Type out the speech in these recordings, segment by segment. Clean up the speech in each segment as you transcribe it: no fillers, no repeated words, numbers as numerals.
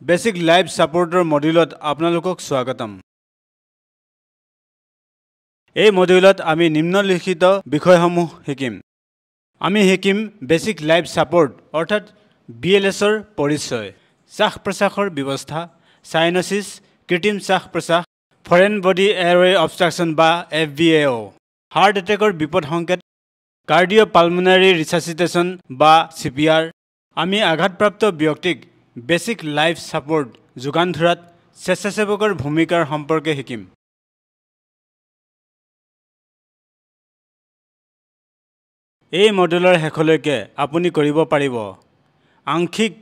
Basic life সাপোৰ্টৰ মডিউলত আপোনালোকক স্বাগতম। এই মডিউলত আমি নিম্নলিখিত বিষয়সমূহ শিকিম। আমি শিকিম বেসিক লাইফ সাপোর্ট অৰ্থাৎ BLSৰ পৰিচয়, শ্বাস-প্ৰশ্বাসৰ ব্যৱস্থা, সাইনোসিস, কৃত্ৰিম শ্বাস-প্ৰশ্বাস, ফৰেন বডি এয়াৰৱে অবষ্ট্ৰাকশন বা FBAO, হাৰ্ট এটেকৰ বিপদ সংকেত, কাৰ্ডিঅ'পালমোনাৰী ৰিসাসিটেশন বা CPR। আমি আঘাতপ্ৰাপ্ত ব্যক্তিক বেসিক লাইফ সাপোৰ্ট যোগান ধৰাত স্বেচ্ছাসেৱকৰ ভূমিকাৰ সম্পৰ্কে শিকিম। এই মডেলৰ শেষলৈকে আপুনি কৰিব পাৰিব: আংশিক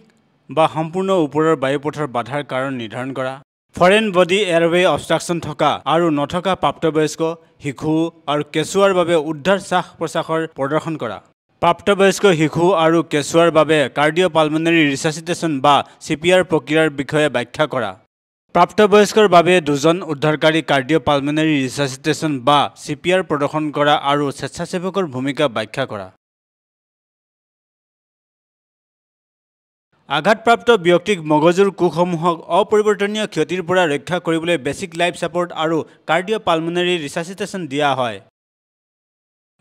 বা সম্পূৰ্ণ ওপৰৰ বায়ুপথৰ বাধাৰ কাৰণ নিৰ্ধাৰণ কৰা, ফৰেন বডি এয়াৰৱে অবষ্ট্ৰাকশন থকা আৰু নথকা প্ৰাপ্তবয়স্ক, শিশু আৰু কেঁচুৱাৰ বাবে উদ্ধাৰ শ্বাস-প্ৰশ্বাসৰ প্ৰদৰ্শন কৰা, প্ৰাপ্তবয়স্ক, শিশু আৰু কেঁচুৱাৰ বাবে কাৰ্ডিঅ'পালমোনাৰী ৰিসাসিটেশন বা CPR প্ৰক্ৰিয়াৰ বিষয়ে ব্যাখ্যা কৰা, প্ৰাপ্তবয়স্কৰ বাবে দুজন উদ্ধাৰকাৰী কাৰ্ডিঅ'পালমোনাৰী ৰিসাসিটেশন বা CPR প্ৰদৰ্শন কৰা আৰু স্বেচ্ছাসেৱকৰ ভূমিকা ব্যাখ্যা কৰা। আঘাতপ্ৰাপ্ত ব্যক্তিক মগজুৰ কোষসমূহক অপৰিৱৰ্তনীয় ক্ষতিৰ পৰা ৰক্ষা কৰিবলৈ বেসিক লাইফ সাপোৰ্ট আৰু কাৰ্ডিঅ'পালমোনাৰী ৰিসাসিটেশন দিয়া হয়।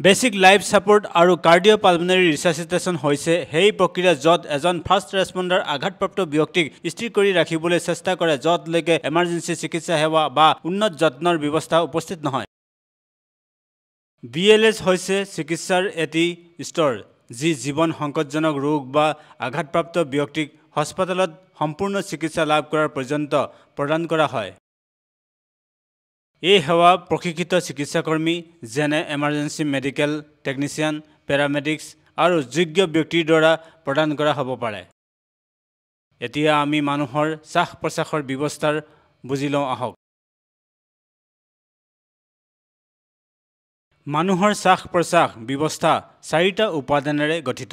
বেসিক লাইফ সাপোৰ্ট আৰু কাৰ্ডিঅ'পালমোনাৰী ৰিসাসিটেশন হৈছে সেই প্ৰক্ৰিয়া য'ত এজন ফাৰ্ষ্ট ৰেছপন্ডাৰ আঘাতপ্ৰাপ্ত ব্যক্তিক স্থিৰ কৰি ৰাখিবলৈ চেষ্টা কৰে য'তলৈকে এমাৰ্জেন্সি চিকিৎসা সেৱা বা উন্নত যত্নৰ ব্যৱস্থা উপস্থিত নহয়। BLS হৈছে চিকিৎসাৰ এটি স্তৰ যি জীৱন সংকটজনক ৰোগ বা আঘাতপ্ৰাপ্ত ব্যক্তিক হাস্পতালত সম্পূৰ্ণ চিকিৎসা লাভ কৰাৰ পৰ্যন্ত প্ৰদান কৰা হয়। এই সেৱা প্ৰশিক্ষিত চিকিৎসাকৰ্মী যেনে এমাৰ্জেন্সি মেডিকেল টেকনিচিয়ান, পেৰামেডিক্স আৰু যোগ্য ব্যক্তিৰ দ্বাৰা প্ৰদান কৰা হ'ব পাৰে। এতিয়া আমি মানুহৰ শ্বাস-প্ৰশ্বাসৰ ব্যৱস্থাৰ বুজি লওঁ আহক। মানুহৰ শ্বাস-প্ৰশ্বাস ব্যৱস্থা 4টা উপাদানেৰে গঠিত।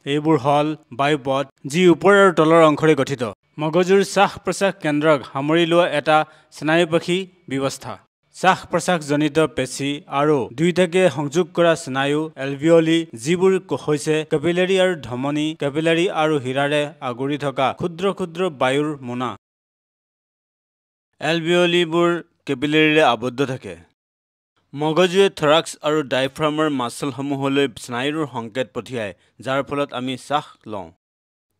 এইবোৰ হ'ল বায়ুপথ, যি ওপৰ আৰু তলৰ অংশৰে গঠিত, মগজুৰ শ্বাস-প্ৰশ্বাস কেন্দ্ৰক সামৰি লোৱা এটা স্নায়ুপেশী ব্যৱস্থা, শ্বাস-প্ৰশ্বাসজনিত পেশী আৰু দুয়োটাকে সংযোগ কৰা স্নায়ু এলভিঅলি, যিবোৰ হৈছে কেপিলাৰী আৰু ধমনী, কেপিলাৰী আৰু হীৰাৰে আগুৰি থকা ক্ষুদ্ৰ ক্ষুদ্ৰ বায়ুৰ মোনা। এলভিঅলিবোৰ কেপিলাৰীৰে আবদ্ধ থাকে। মগজুৱে থৰাক্স আৰু ডায়াফ্ৰামৰ মাচলসমূহলৈ স্নায়ুৰ সংকেত পঠিয়ায়, যাৰ ফলত আমি শ্বাস লওঁ।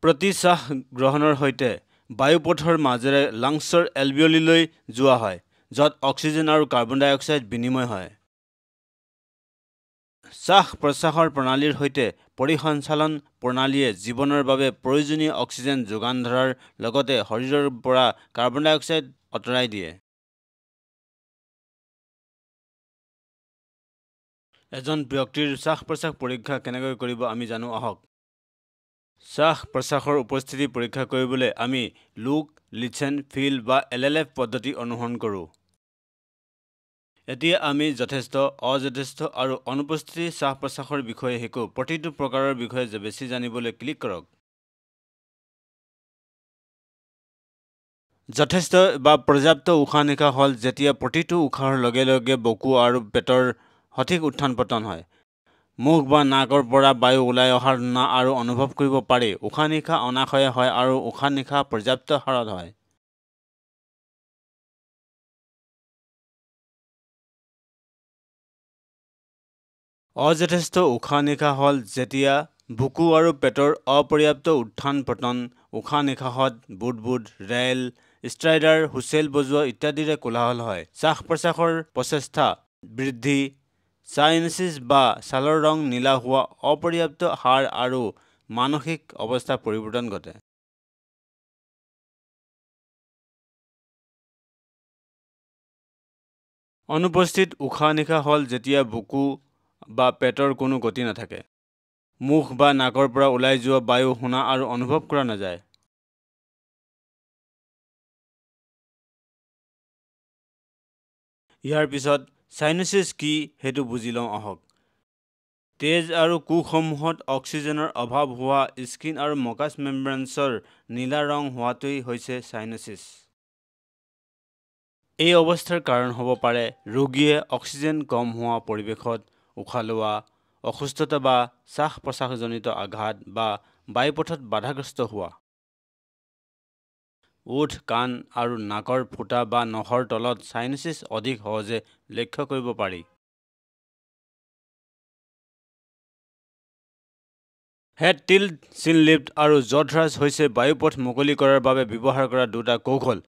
প্ৰতি শ্বাস গ্ৰহণৰ সৈতে বায়ুপথৰ মাজেৰে লাংছৰ এলভিঅলিলৈ যোৱা হয়, য'ত অক্সিজেন আৰু কাৰ্বন ডাই অক্সাইড বিনিময় হয়। শ্বাস-প্ৰশ্বাসৰ প্ৰণালীৰ সৈতে পৰিসঞ্চালন প্ৰণালীয়ে জীৱনৰ বাবে প্ৰয়োজনীয় অক্সিজেন যোগান ধৰাৰ লগতে শৰীৰৰ পৰা কাৰ্বন ডাই অক্সাইড আঁতৰাই দিয়ে। এজন ব্যক্তিৰ শ্বাস-প্ৰশ্বাস পৰীক্ষা কেনেকৈ কৰিব আমি জানো আহক। শ্বাস-প্ৰশ্বাসৰ উপস্থিতি পৰীক্ষা কৰিবলৈ আমি লুক, লিচেন, ফিল বা LLF পদ্ধতি অনুসৰণ কৰোঁ। এতিয়া আমি যথেষ্ট, অযথেষ্ট আৰু অনুপস্থিত শ্বাস-প্ৰশ্বাসৰ বিষয়ে শিকো। প্ৰতিটো প্ৰকাৰৰ বিষয়ে বেছি জানিবলৈ ক্লিক কৰক। যথেষ্ট বা পৰ্যাপ্ত উশাহ-নিশাহ হ'ল যেতিয়া প্ৰতিটো উশাহৰ লগে লগে বুকু আৰু পেটৰ সঠিক উত্থান-পতন হয়। মুখ বা নাকৰ পৰা বায়ু ওলাই অহাৰ শুনা আৰু অনুভৱ কৰিব পাৰি। উশাহ-নিশাহ অনাশয়ে হয় আৰু উশাহ-নিশাহ পৰ্যাপ্ত হাৰত হয়। অযথেষ্ট উশাহ-নিশাহ হ'ল যেতিয়া বুকু আৰু পেটৰ অপৰ্যাপ্ত উত্থান-পতন, উশাহ-নিশাহত বুদবুদ, ৰেল, ষ্ট্ৰাইডাৰ, হুইচেল বজোৱা ইত্যাদিৰে কোলাহল হয়। শ্বাস-প্ৰশ্বাসৰ প্ৰচেষ্টা বৃদ্ধি, সাইনোসিস বা ছালৰ ৰং নীলা হোৱা, অপৰ্যাপ্ত হাড় আৰু মানসিক অৱস্থা পৰিৱৰ্তন ঘটে। অনুপস্থিত উশাহ-নিশাহ হ'ল যেতিয়া বুকু বা পেটৰ কোনো গতি নাথাকে। মুখ বা নাকৰ পৰা ওলাই যোৱা বায়ু শুনা আৰু অনুভৱ কৰা নাযায়। ইয়াৰ পিছত সাইনোসিস কি সেইটো বুজি লওঁ আহক। তেজ আৰু কোষসমূহত অক্সিজেনৰ অভাৱ হোৱা, স্কিন আৰু মকাছ মেম্ব্ৰেনছৰ নীলা ৰং হোৱাটোৱেই হৈছে সাইনোসিস। এই অৱস্থাৰ কাৰণ হ'ব পাৰে ৰোগীয়ে অক্সিজেন কম হোৱা পৰিৱেশত উশাহ লোৱা, অসুস্থতা বা শ্বাস-প্ৰশ্বাসজনিত আঘাত বা বায়ুপথত বাধাগ্ৰস্ত হোৱা। ওঠ, কাণ আৰু নাকৰ ফুটা বা নখৰ তলত সাইনাইটিছ অধিক সহজে লক্ষ্য কৰিব পাৰি। হেড টিল্ট, চিন লিফ্ট আৰু জ থ্ৰাষ্ট হৈছে বায়ুপথ মুকলি কৰাৰ বাবে ব্যৱহাৰ কৰা দুটা কৌশল।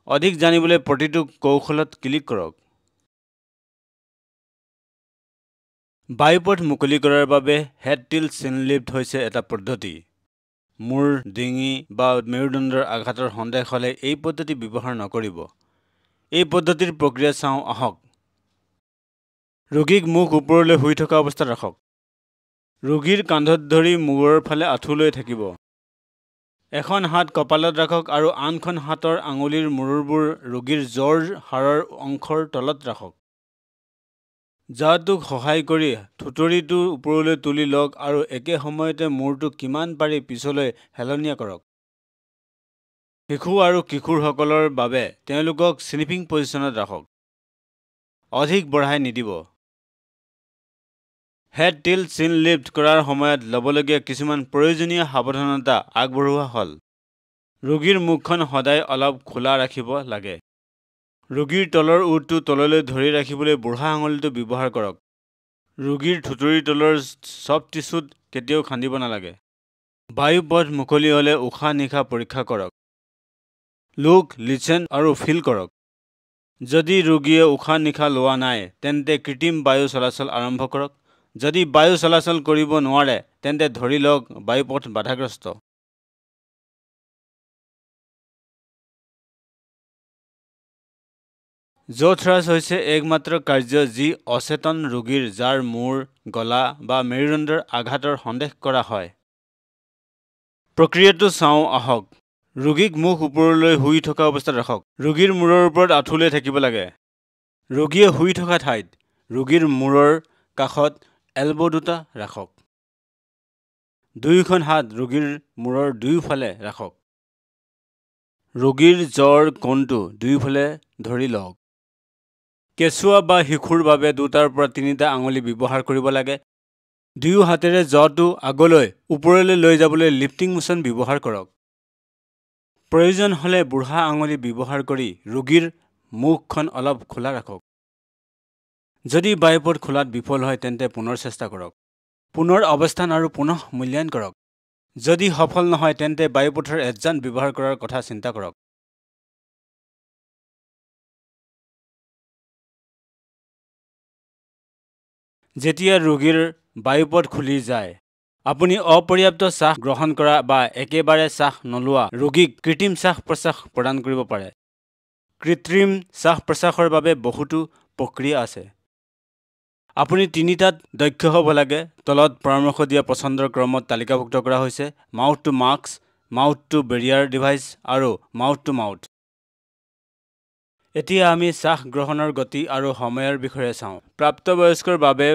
অধিক জানিবলৈ প্ৰতিটো কৌশলত ক্লিক কৰক। বায়ুপথ মুকলি কৰাৰ বাবে হেড টিল্ট, চিন লিফ্ট হৈছে এটা পদ্ধতি। মূৰ, ডিঙি বা মেৰুদণ্ডৰ আঘাতৰ সন্দেহ হ'লে এই পদ্ধতি ব্যৱহাৰ নকৰিব। এই পদ্ধতিৰ প্ৰক্ৰিয়া চাওঁ আহক। ৰোগীক মুখ ওপৰলৈ শুই থকা অৱস্থাত ৰাখক। ৰোগীৰ কান্ধত ধৰি মূৰৰ ফালে আঁঠু লৈ থাকিব। এখন হাত কপালত ৰাখক আৰু আনখন হাতৰ আঙুলিৰ মূৰবোৰ ৰোগীৰ জ্বৰ হাড়ৰ অংশৰ তলত ৰাখক। জাটোক সহায় কৰি থুতৰিটো ওপৰলৈ তুলি লওক আৰু একে সময়তে মূৰটো কিমান পাৰি পিছলৈ হেলনীয়া কৰক। শিশু আৰু কিশোৰসকলৰ বাবে তেওঁলোকক স্লিপিং পজিশ্যনত ৰাখক। অধিক বঢ়াই নিদিব। হেড টিল্ট, চিন লিফ্ট কৰাৰ সময়ত ল'বলগীয়া কিছুমান প্ৰয়োজনীয় সাৱধানতা আগবঢ়োৱা হ'ল। ৰোগীৰ মুখখন সদায় অলপ খোলা ৰাখিব লাগে। ৰোগীৰ তলৰ ওঁঠটো তললৈ ধৰি ৰাখিবলৈ বুঢ়া আঙুলিটো ব্যৱহাৰ কৰক। ৰোগীৰ থুতৰিৰ তলৰ সফ্ট টিছুত কেতিয়াও খান্দিব নালাগে। বায়ুপথ মুকলি হ'লে উশাহ নিশাহ পৰীক্ষা কৰক। লুক, লিচেন আৰু ফিল কৰক। যদি ৰোগীয়ে উশাহ নিশাহ লোৱা নাই তেন্তে কৃত্ৰিম বায়ু চলাচল আৰম্ভ কৰক। যদি বায়ু চলাচল কৰিব নোৱাৰে তেন্তে ধৰি লওক বায়ুপথ বাধাগ্ৰস্ত। জ থ্ৰাষ্ট হৈছে একমাত্ৰ কাৰ্য যি অচেতন ৰোগীৰ যাৰ মূৰ, গলা বা মেৰুদণ্ডৰ আঘাতৰ সন্দেহ কৰা হয়। প্ৰক্ৰিয়াটো চাওঁ আহক। ৰোগীক মুখ ওপৰলৈ শুই থকা অৱস্থাত ৰাখক। ৰোগীৰ মূৰৰ ওপৰত আঁঠু লৈ থাকিব লাগে। ৰোগীয়ে শুই থকা ঠাইত ৰোগীৰ মূৰৰ কাষত এলব' দুটা ৰাখক। দুয়োখন হাত ৰোগীৰ মূৰৰ দুয়োফালে ৰাখক। ৰোগীৰ জ্বৰ কোণটো দুয়োফালে ধৰি লওক। কেঁচুৱা বা শিশুৰ বাবে 2টাৰ পৰা 3টা আঙুলি ব্যৱহাৰ কৰিব লাগে। দুয়ো হাতেৰে জটো আগলৈ ওপৰলৈ লৈ যাবলৈ লিফ্টিং মোচন ব্যৱহাৰ কৰক। প্ৰয়োজন হ'লে বুঢ়া আঙুলি ব্যৱহাৰ কৰি ৰোগীৰ মুখখন অলপ খোলা ৰাখক। যদি বায়ুপথ খোলাত বিফল হয় তেন্তে পুনৰ চেষ্টা কৰক। পুনৰ অৱস্থান আৰু পুনঃ মূল্যায়ন কৰক। যদি সফল নহয় তেন্তে বায়ুপথৰ এডজাণ্ট ব্যৱহাৰ কৰাৰ কথা চিন্তা কৰক। যেতিয়া ৰোগীৰ বায়ুপথ খুলি যায়, আপুনি অপৰ্যাপ্ত শ্বাস গ্ৰহণ কৰা বা একেবাৰে শ্বাস নলোৱা ৰোগীক কৃত্ৰিম শ্বাস-প্ৰশ্বাস প্ৰদান কৰিব পাৰে। কৃত্ৰিম শ্বাস-প্ৰশ্বাসৰ বাবে বহুতো প্ৰক্ৰিয়া আছে। আপুনি 3টাত দক্ষ হ'ব লাগে। তলত পৰামৰ্শ দিয়া পছন্দৰ ক্ৰমত তালিকাভুক্ত কৰা হৈছে: mouth to mask, mouth to barrier device আৰু মাউথ টু মাউথ। এতিয়া আমি শ্বাস গ্ৰহণৰ গতি আৰু সময়ৰ বিষয়ে চাওঁ। প্ৰাপ্তবয়স্কৰ বাবে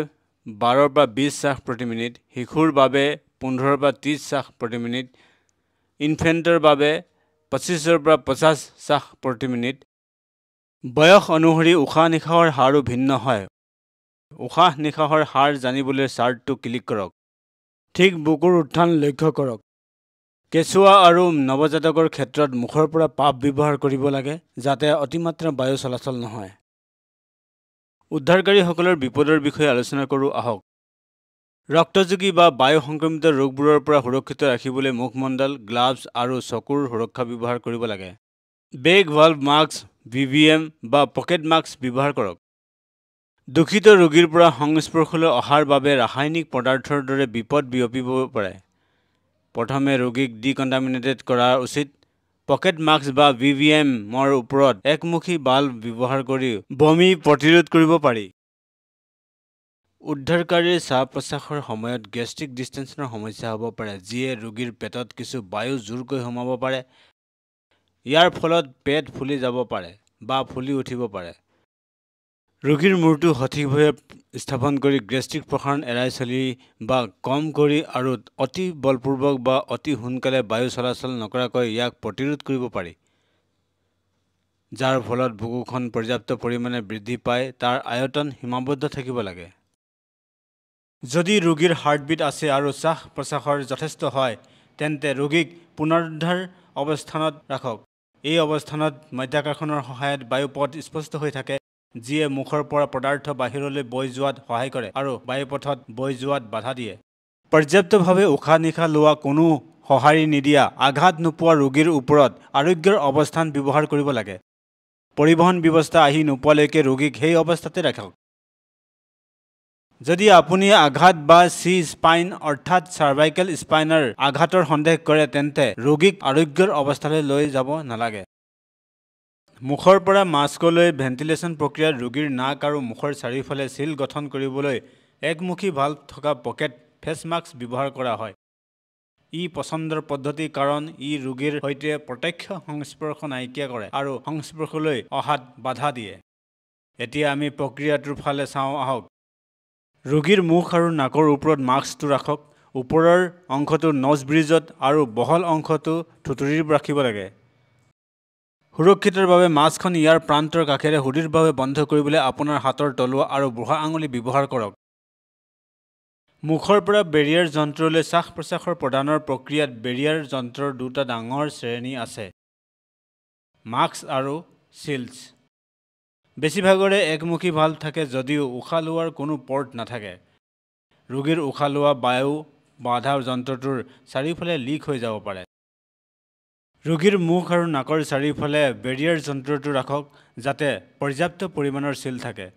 12 পৰা 20 শ্বাস প্ৰতি মিনিট, শিশুৰ বাবে 15 পৰা 30 শ্বাস প্ৰতি মিনিট, ইনফেণ্টৰ বাবে 25 পৰা 50 শ্বাস প্ৰতি মিনিট। বয়স অনুসৰি উশাহ নিশাহৰ হাৰো ভিন্ন হয়। উশাহ নিশাহৰ হাৰ জানিবলৈ চাৰ্টটো ক্লিক কৰক। ঠিক বুকুৰ উত্থান লক্ষ্য কৰক। কেঁচুৱা আৰু নৱজাতকৰ ক্ষেত্ৰত মুখৰ পৰা পাপ ব্যৱহাৰ কৰিব লাগে যাতে অতিমাত্ৰা বায়ু চলাচল নহয়। উদ্ধাৰকাৰীসকলৰ বিপদৰ বিষয়ে আলোচনা কৰোঁ আহক। ৰক্তযোগী বা বায়ু সংক্ৰমিত ৰোগবোৰৰ পৰা সুৰক্ষিত ৰাখিবলৈ মুখমণ্ডল, গ্লাভছ আৰু চকুৰ সুৰক্ষা ব্যৱহাৰ কৰিব লাগে। বেগ ভাল্ভ মাস্ক, VVM বা পকেট মাস্ক ব্যৱহাৰ কৰক। দূষিত ৰোগীৰ পৰা সংস্পৰ্শলৈ অহাৰ বাবে ৰাসায়নিক পদাৰ্থৰ দৰে বিপদ বিয়পিব পাৰে। প্ৰথমে ৰোগীক ডিকণ্টামিনেটেড কৰা উচিত। পকেট মাস্ক বা VVM-ৰ ওপৰত একমুখী বাল্ব ব্যৱহাৰ কৰি বমি প্ৰতিৰোধ কৰিব পাৰি। উদ্ধাৰকাৰীৰ শ্বাস-প্ৰশ্বাসৰ সময়ত গেষ্ট্ৰিক ডিষ্টেনচনৰ সমস্যা হ'ব পাৰে, যিয়ে ৰোগীৰ পেটত কিছু বায়ু জোৰকৈ সোমাব পাৰে। ইয়াৰ ফলত পেট ফুলি যাব পাৰে বা ফুলি উঠিব পাৰে। ৰোগীৰ মূৰটো সঠিকভাৱে স্থাপন কৰি গেষ্ট্ৰিক প্ৰসাৰণ এৰাই চলি বা কম কৰি আৰু অতি বলপূৰ্বক বা অতি সোনকালে বায়ু চলাচল নকৰাকৈ ইয়াক প্ৰতিৰোধ কৰিব পাৰি, যাৰ ফলত বুকুখন পৰ্যাপ্ত পৰিমাণে বৃদ্ধি পায়। তাৰ আয়তন সীমাবদ্ধ থাকিব লাগে। যদি ৰোগীৰ হাৰ্টবিট আছে আৰু শ্বাস-প্ৰশ্বাসৰ যথেষ্ট হয় তেন্তে ৰোগীক পুনৰুদ্ধাৰ অৱস্থানত ৰাখক। এই অৱস্থানত মধ্যাকৰ্ষণৰ সহায়ত বায়ুপথ স্পষ্ট হৈ থাকে, যিয়ে মুখৰ পৰা পদাৰ্থ বাহিৰলৈ বৈ যোৱাত সহায় কৰে আৰু বায়ুপথত বৈ যোৱাত বাধা দিয়ে। পৰ্যাপ্তভাৱে উশাহ নিশাহ লোৱা কোনো সঁহাৰি নিদিয়া আঘাত নোপোৱা ৰোগীৰ ওপৰত আৰোগ্যৰ অৱস্থান ব্যৱহাৰ কৰিব লাগে। পৰিবহণ ব্যৱস্থা আহি নোপোৱালৈকে ৰোগীক সেই অৱস্থাতে ৰাখক। যদি আপুনি আঘাত বা চি স্পাইন অৰ্থাৎ চাৰ্ভাইকেল স্পাইনাৰ আঘাতৰ সন্দেহ কৰে তেন্তে ৰোগীক আৰোগ্যৰ অৱস্থালৈ লৈ যাব নালাগে। মুখৰ পৰা মাস্কলৈ ভেণ্টিলেশ্যন প্ৰক্ৰিয়াত ৰোগীৰ নাক আৰু মুখৰ চাৰিওফালে চিল গঠন কৰিবলৈ একমুখী ভাল্ভ থকা পকেট ফেচ মাস্ক ব্যৱহাৰ কৰা হয়। ই পচন্দৰ পদ্ধতি কাৰণ ই ৰোগীৰ সৈতে প্ৰত্যক্ষ সংস্পৰ্শ নাইকিয়া কৰে আৰু সংস্পৰ্শলৈ অহাত বাধা দিয়ে। এতিয়া আমি প্ৰক্ৰিয়াটোৰ ফালে চাওঁ আহক। ৰোগীৰ মুখ আৰু নাকৰ ওপৰত মাস্কটো ৰাখক। ওপৰৰ অংশটো নজ ব্ৰিজত আৰু বহল অংশটো থুতুৰিত ৰাখিব লাগে। সুৰক্ষিতৰ বাবে মাস্কখন ইয়াৰ প্ৰান্তৰ কাষেৰে সুদৃঢ়ভাৱে বন্ধ কৰিবলৈ আপোনাৰ হাতৰ তলুৱা আৰু বুঢ়া আঙুলি ব্যৱহাৰ কৰক। মুখৰ পৰা বেৰিয়াৰ যন্ত্ৰলৈ শ্বাস-প্ৰশ্বাসৰ প্ৰদানৰ প্ৰক্ৰিয়াত বেৰিয়াৰ যন্ত্ৰৰ দুটা ডাঙৰ শ্ৰেণী আছে, মাস্ক আৰু চিলছ। বেছিভাগৰে একমুখী ভাল্ভ থাকে যদিও উশাহ লোৱাৰ কোনো পৰ্ট নাথাকে। ৰোগীৰ উশাহ লোৱা বায়ু বাধা যন্ত্ৰটোৰ চাৰিওফালে লিক হৈ যাব পাৰে। ৰোগীৰ মুখ আৰু নাকৰ চাৰিওফালে বেৰিয়াৰ যন্ত্ৰটো ৰাখক যাতে পৰ্যাপ্ত পৰিমাণৰ চিল থাকে।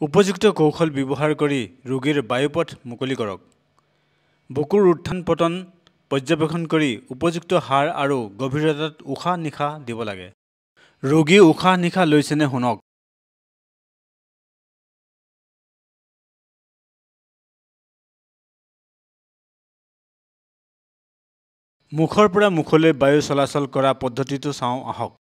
উপযুক্ত কৌশল ব্যৱহাৰ কৰি ৰোগীৰ বায়ুপথ মুকলি কৰক। বুকুৰ উত্থান পতন পৰ্যবেক্ষণ কৰি উপযুক্ত হাৰ আৰু গভীৰতাত উশাহ নিশাহ দিব লাগে। ৰোগী উশাহ নিশাহ লৈছেনে শুনক। মুখৰ পৰা মুখলৈ বায়ু চলাচল কৰা পদ্ধতিটো চাওঁ আহক।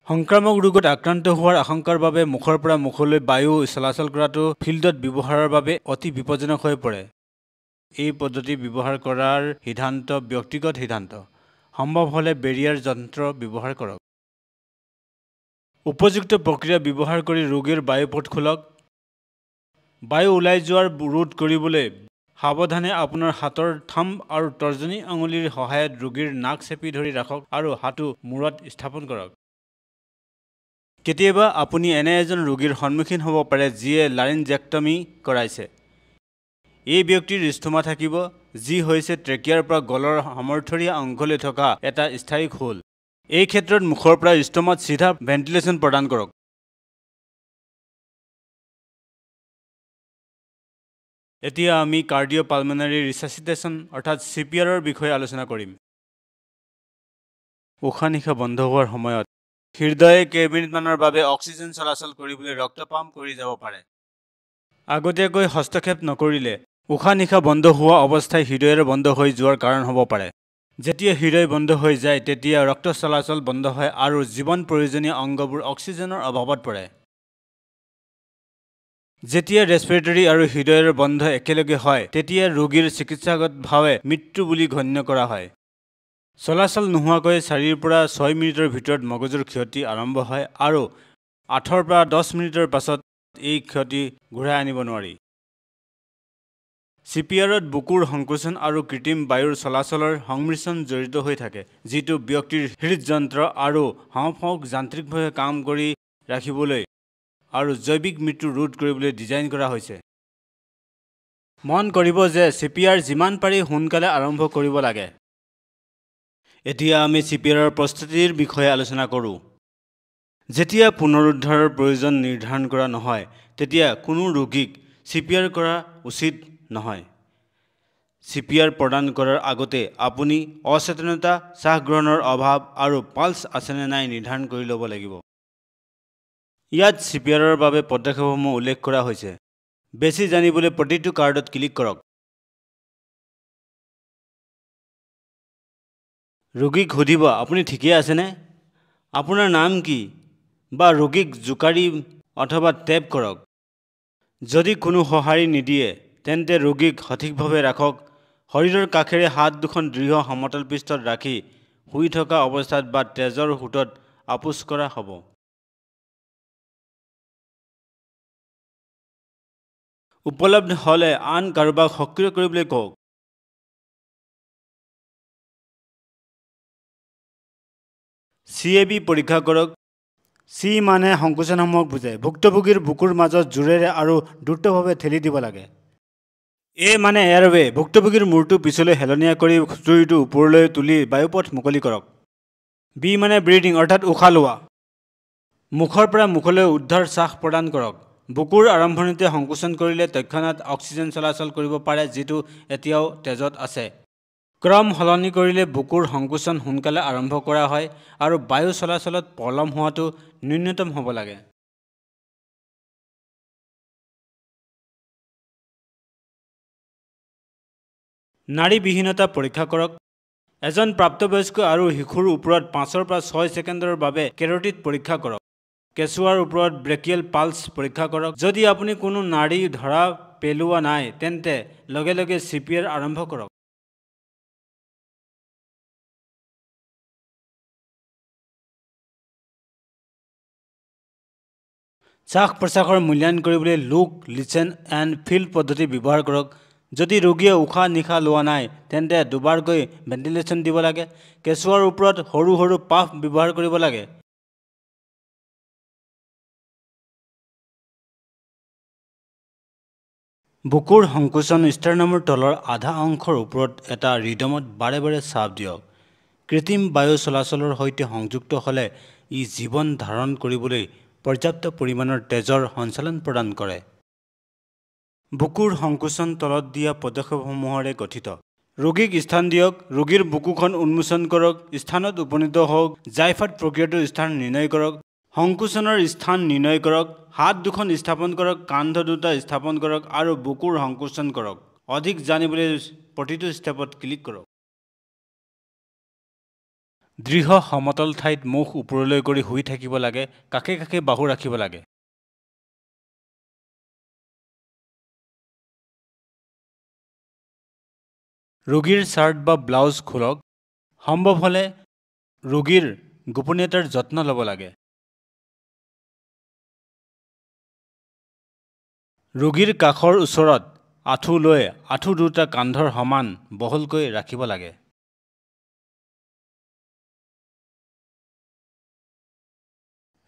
সংক্ৰামক ৰোগত আক্ৰান্ত হোৱাৰ আশংকাৰ বাবে মুখৰ পৰা মুখলৈ বায়ু চলাচল কৰাটো ফিল্ডত ব্যৱহাৰৰ বাবে অতি বিপদজনক হৈ পৰে। এই পদ্ধতি ব্যৱহাৰ কৰাৰ সিদ্ধান্ত ব্যক্তিগত সিদ্ধান্ত। সম্ভৱ হ'লে বেৰিয়াৰ যন্ত্ৰ ব্যৱহাৰ কৰক। উপযুক্ত প্ৰক্ৰিয়া ব্যৱহাৰ কৰি ৰোগীৰ বায়ুপথ খোলক। বায়ু ওলাই যোৱাৰ ৰোধ কৰিবলৈ সাৱধানে আপোনাৰ হাতৰ থাম্ব আৰু তৰ্জনী আঙুলিৰ সহায়ত ৰোগীৰ নাক চেপি ধৰি ৰাখক আৰু হাতটো মূৰত স্থাপন কৰক। কেতিয়াবা আপুনি এনে এজন ৰোগীৰ সন্মুখীন হ'ব পাৰে যিয়ে লাৰিঞ্জেক্টমী কৰাইছে। এই ব্যক্তিৰ স্থমা থাকিব, যি হৈছে ট্ৰেকিয়াৰ পৰা গলৰ সমৰ্থনীয় অংশলৈ থকা এটা স্থায়ী খোল। এই ক্ষেত্ৰত মুখৰ পৰা স্থমাত চিধা ভেণ্টিলেশ্যন প্ৰদান কৰক। এতিয়া আমি কাৰ্ডিঅ'পালমোনাৰী ৰিচাচিটেশ্যন অৰ্থাৎ CPR-ৰ বিষয়ে আলোচনা কৰিম। উশাহ নিশাহ বন্ধ হোৱাৰ সময়ত হৃদয়ে কেইমিনিটমানৰ বাবে অক্সিজেন চলাচল কৰিবলৈ ৰক্ত পাম্প কৰি যাব পাৰে। আগতীয়াকৈ হস্তক্ষেপ নকৰিলে উশাহ নিশাহ বন্ধ হোৱা অৱস্থাই হৃদয়ৰ বন্ধ হৈ যোৱাৰ কাৰণ হ'ব পাৰে। যেতিয়া হৃদয় বন্ধ হৈ যায় তেতিয়া ৰক্ত চলাচল বন্ধ হয় আৰু জীৱন প্ৰয়োজনীয় অংগবোৰ অক্সিজেনৰ অভাৱত পৰে। যেতিয়া ৰেস্পিৰেটৰী আৰু হৃদয়ৰ বন্ধ একেলগে হয় তেতিয়া ৰোগীৰ চিকিৎসাগতভাৱে মৃত্যু বুলি গণ্য কৰা হয়। চলাচল নোহোৱাকৈ 4 পৰা 6 মিনিটৰ ভিতৰত মগজুৰ ক্ষতি আৰম্ভ হয় আৰু 8 পৰা 10 মিনিটৰ পাছত এই ক্ষতি ঘূৰাই আনিব নোৱাৰি। CPR-ত বুকুৰ সংকোচন আৰু কৃত্ৰিম বায়ুৰ চলাচলৰ সংমিশ্ৰণ জড়িত হৈ থাকে, যিটো ব্যক্তিৰ হৃদযন্ত্ৰ আৰু হাঁওফাঁওক যান্ত্ৰিকভাৱে কাম কৰি ৰাখিবলৈ আৰু জৈৱিক মৃত্যু ৰোধ কৰিবলৈ ডিজাইন কৰা হৈছে। মন কৰিব যে CPR যিমান পাৰি সোনকালে আৰম্ভ কৰিব লাগে। এতিয়া আমি CPR-ৰ প্ৰস্তুতিৰ বিষয়ে আলোচনা কৰোঁ। যেতিয়া পুনৰুদ্ধাৰৰ প্ৰয়োজন নিৰ্ধাৰণ কৰা নহয় তেতিয়া কোনো ৰোগীক CPR কৰা উচিত নহয়। CPR প্ৰদান কৰাৰ আগতে আপুনি অচেতনতা, শ্বাস গ্ৰহণৰ অভাৱ আৰু পালছ আছেনে নাই নিৰ্ধাৰণ কৰি ল'ব লাগিব। ইয়াত CPR-ৰ বাবে পদক্ষেপসমূহ উল্লেখ কৰা হৈছে। বেছি জানিবলৈ প্ৰতিটো কাৰ্ডত ক্লিক কৰক। ৰোগীক সুধিব আপুনি ঠিকেই আছেনে? আপোনাৰ নাম কি? বা ৰোগীক জোকাৰি অথবা টেপ কৰক। যদি কোনো সঁহাৰি নিদিয়ে তেন্তে ৰোগীক সঠিকভাৱে ৰাখক। শৰীৰৰ কাষেৰে হাত দুখন দৃঢ় সমতল পৃষ্ঠত ৰাখি শুই থকা অৱস্থাত বা তেজৰ সোঁতত আপোচ কৰা হ'ব। উপলব্ধ হ'লে আন কাৰোবাক সক্ৰিয় কৰিবলৈ কওক। CAB পৰীক্ষা কৰক। C মানে সংকোচনসমূহক বুজায়। ভুক্তভোগীৰ বুকুৰ মাজত জোৰেৰে আৰু দ্ৰুতভাৱে ঠেলি দিব লাগে। A মানে এয়াৰৱে, ভুক্তভোগীৰ মূৰটো পিছলৈ হেলনীয়া কৰি চুৰিটো ওপৰলৈ তুলি বায়ুপথ মুকলি কৰক। B মানে ব্ৰিডিং, অৰ্থাৎ উশাহ লোৱা। মুখৰ পৰা মুখলৈ উদ্ধাৰ শ্বাস প্ৰদান কৰক। বুকুৰ আৰম্ভণিতে সংকোচন কৰিলে তৎক্ষণাত অক্সিজেন চলাচল কৰিব পাৰে, যিটো এতিয়াও তেজত আছে। ক্ৰম সলনি কৰিলে বুকুৰ সংকোচন সোনকালে আৰম্ভ কৰা হয় আৰু বায়ু চলাচলত পলম হোৱাটো ন্যূনতম হ'ব লাগে। নাড়ীবিহীনতা পৰীক্ষা কৰক। এজন প্ৰাপ্তবয়স্ক আৰু শিশুৰ ওপৰত 5 পৰা 6 ছেকেণ্ডৰ বাবে কেৰটিড পৰীক্ষা কৰক। কেঁচুৱাৰ ওপৰত ব্ৰেকিয়েল পালছ পৰীক্ষা কৰক। যদি আপুনি কোনো নাড়ী ধৰা পেলোৱা নাই, তেন্তে লগে লগে CPR আৰম্ভ কৰক। শ্বাস প্ৰশ্বাসৰ মূল্যায়ন কৰিবলৈ লুক, লিচেন এণ্ড ফিল পদ্ধতি ব্যৱহাৰ কৰক। যদি ৰোগীয়ে উশাহ নিশাহ লোৱা নাই, তেন্তে দুবাৰকৈ ভেণ্টিলেশ্যন দিব লাগে। কেঁচুৱাৰ ওপৰত সৰু সৰু পাফ ব্যৱহাৰ কৰিব লাগে। বুকুৰ সংকোচন, ষ্টাৰ্নামৰ তলৰ আধা অংশৰ ওপৰত এটা ৰিদমত বাৰে বাৰে চাপ দিয়ক। কৃত্ৰিম বায়ু চলাচলৰ সৈতে সংযুক্ত হ'লে ই জীৱন ধাৰণ কৰিবলৈ পৰ্যাপ্ত পৰিমাণৰ তেজৰ সঞ্চালন প্ৰদান কৰে। বুকুৰ সংকোচন তলত দিয়া পদক্ষেপসমূহৰে গঠিত। ৰোগীক স্থান দিয়ক। ৰোগীৰ বুকুখন উন্মোচন কৰক। স্থানত উপনীত হওক। জাইফাত প্ৰক্ৰিয়াটোৰ স্থান নিৰ্ণয় কৰক। সংকোচনৰ স্থান নিৰ্ণয় কৰক। হাত দুখন স্থাপন কৰক। কান্ধ দুটা স্থাপন কৰক আৰু বুকুৰ সংকোচন কৰক। অধিক জানিবলৈ প্ৰতিটো ষ্টেপত ক্লিক কৰক। দৃঢ় সমতল ঠাইত মুখ ওপৰলৈ কৰি শুই থাকিব লাগে। কাষে কাষে বাহু ৰাখিব লাগে। ৰোগীৰ চাৰ্ট বা ব্লাউজ খোলক। সম্ভৱ হ'লে ৰোগীৰ গোপনীয়তাৰ যত্ন ল'ব লাগে। ৰোগীৰ কাষৰ ওচৰত আঁঠু লৈ আঁঠু দুটা কান্ধৰ সমান বহলকৈ ৰাখিব লাগে।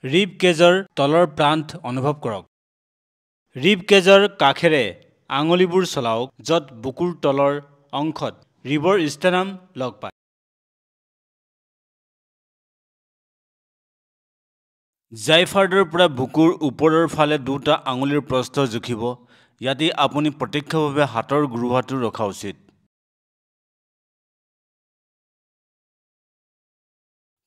ৰিব কেজৰ তলৰ প্ৰান্ত অনুভৱ কৰক। ৰিব কেজৰ কাষেৰে আঙুলিবোৰ চলাওক, য'ত বুকুৰ তলৰ অংশত ৰিবৰ ষ্টাৰ্নাম লগ পায়। জাইফাৰ্ডৰ পৰা বুকুৰ ওপৰৰ ফালে দুটা আঙুলিৰ প্ৰস্থ জুখিব। ইয়াতে আপুনি প্ৰত্যক্ষভাৱে হাতৰ গুৰুহাটো ৰখা উচিত।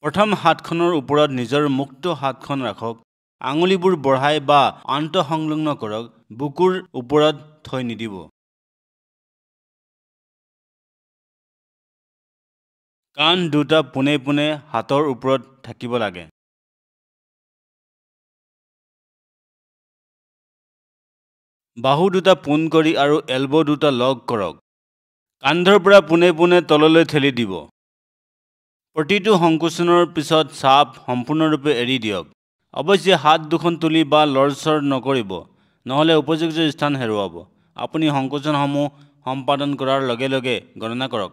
প্ৰথম হাতখনৰ ওপৰত নিজৰ মুক্ত হাতখন ৰাখক। আঙুলিবোৰ বঢ়াই বা আন্তঃসংলগ্ন কৰক। বুকুৰ ওপৰত থৈ নিদিব। কাণ দুটা পোনে পোনে হাতৰ ওপৰত থাকিব লাগে। বাহু দুটা পোন কৰি আৰু এলব' দুটা লগ কৰক। কান্ধৰ পৰা পোনে পোনে তললৈ ঠেলি দিব। প্ৰতিটো সংকোচনৰ পিছত চাপ সম্পূৰ্ণৰূপে এৰি দিয়ক। অৱশ্যে হাত দুখন তুলি বা লৰচৰ নকৰিব, নহ'লে উপযুক্ত স্থান হেৰুৱাব। আপুনি সংকোচনসমূহ সম্পাদন কৰাৰ লগে লগে গণনা কৰক।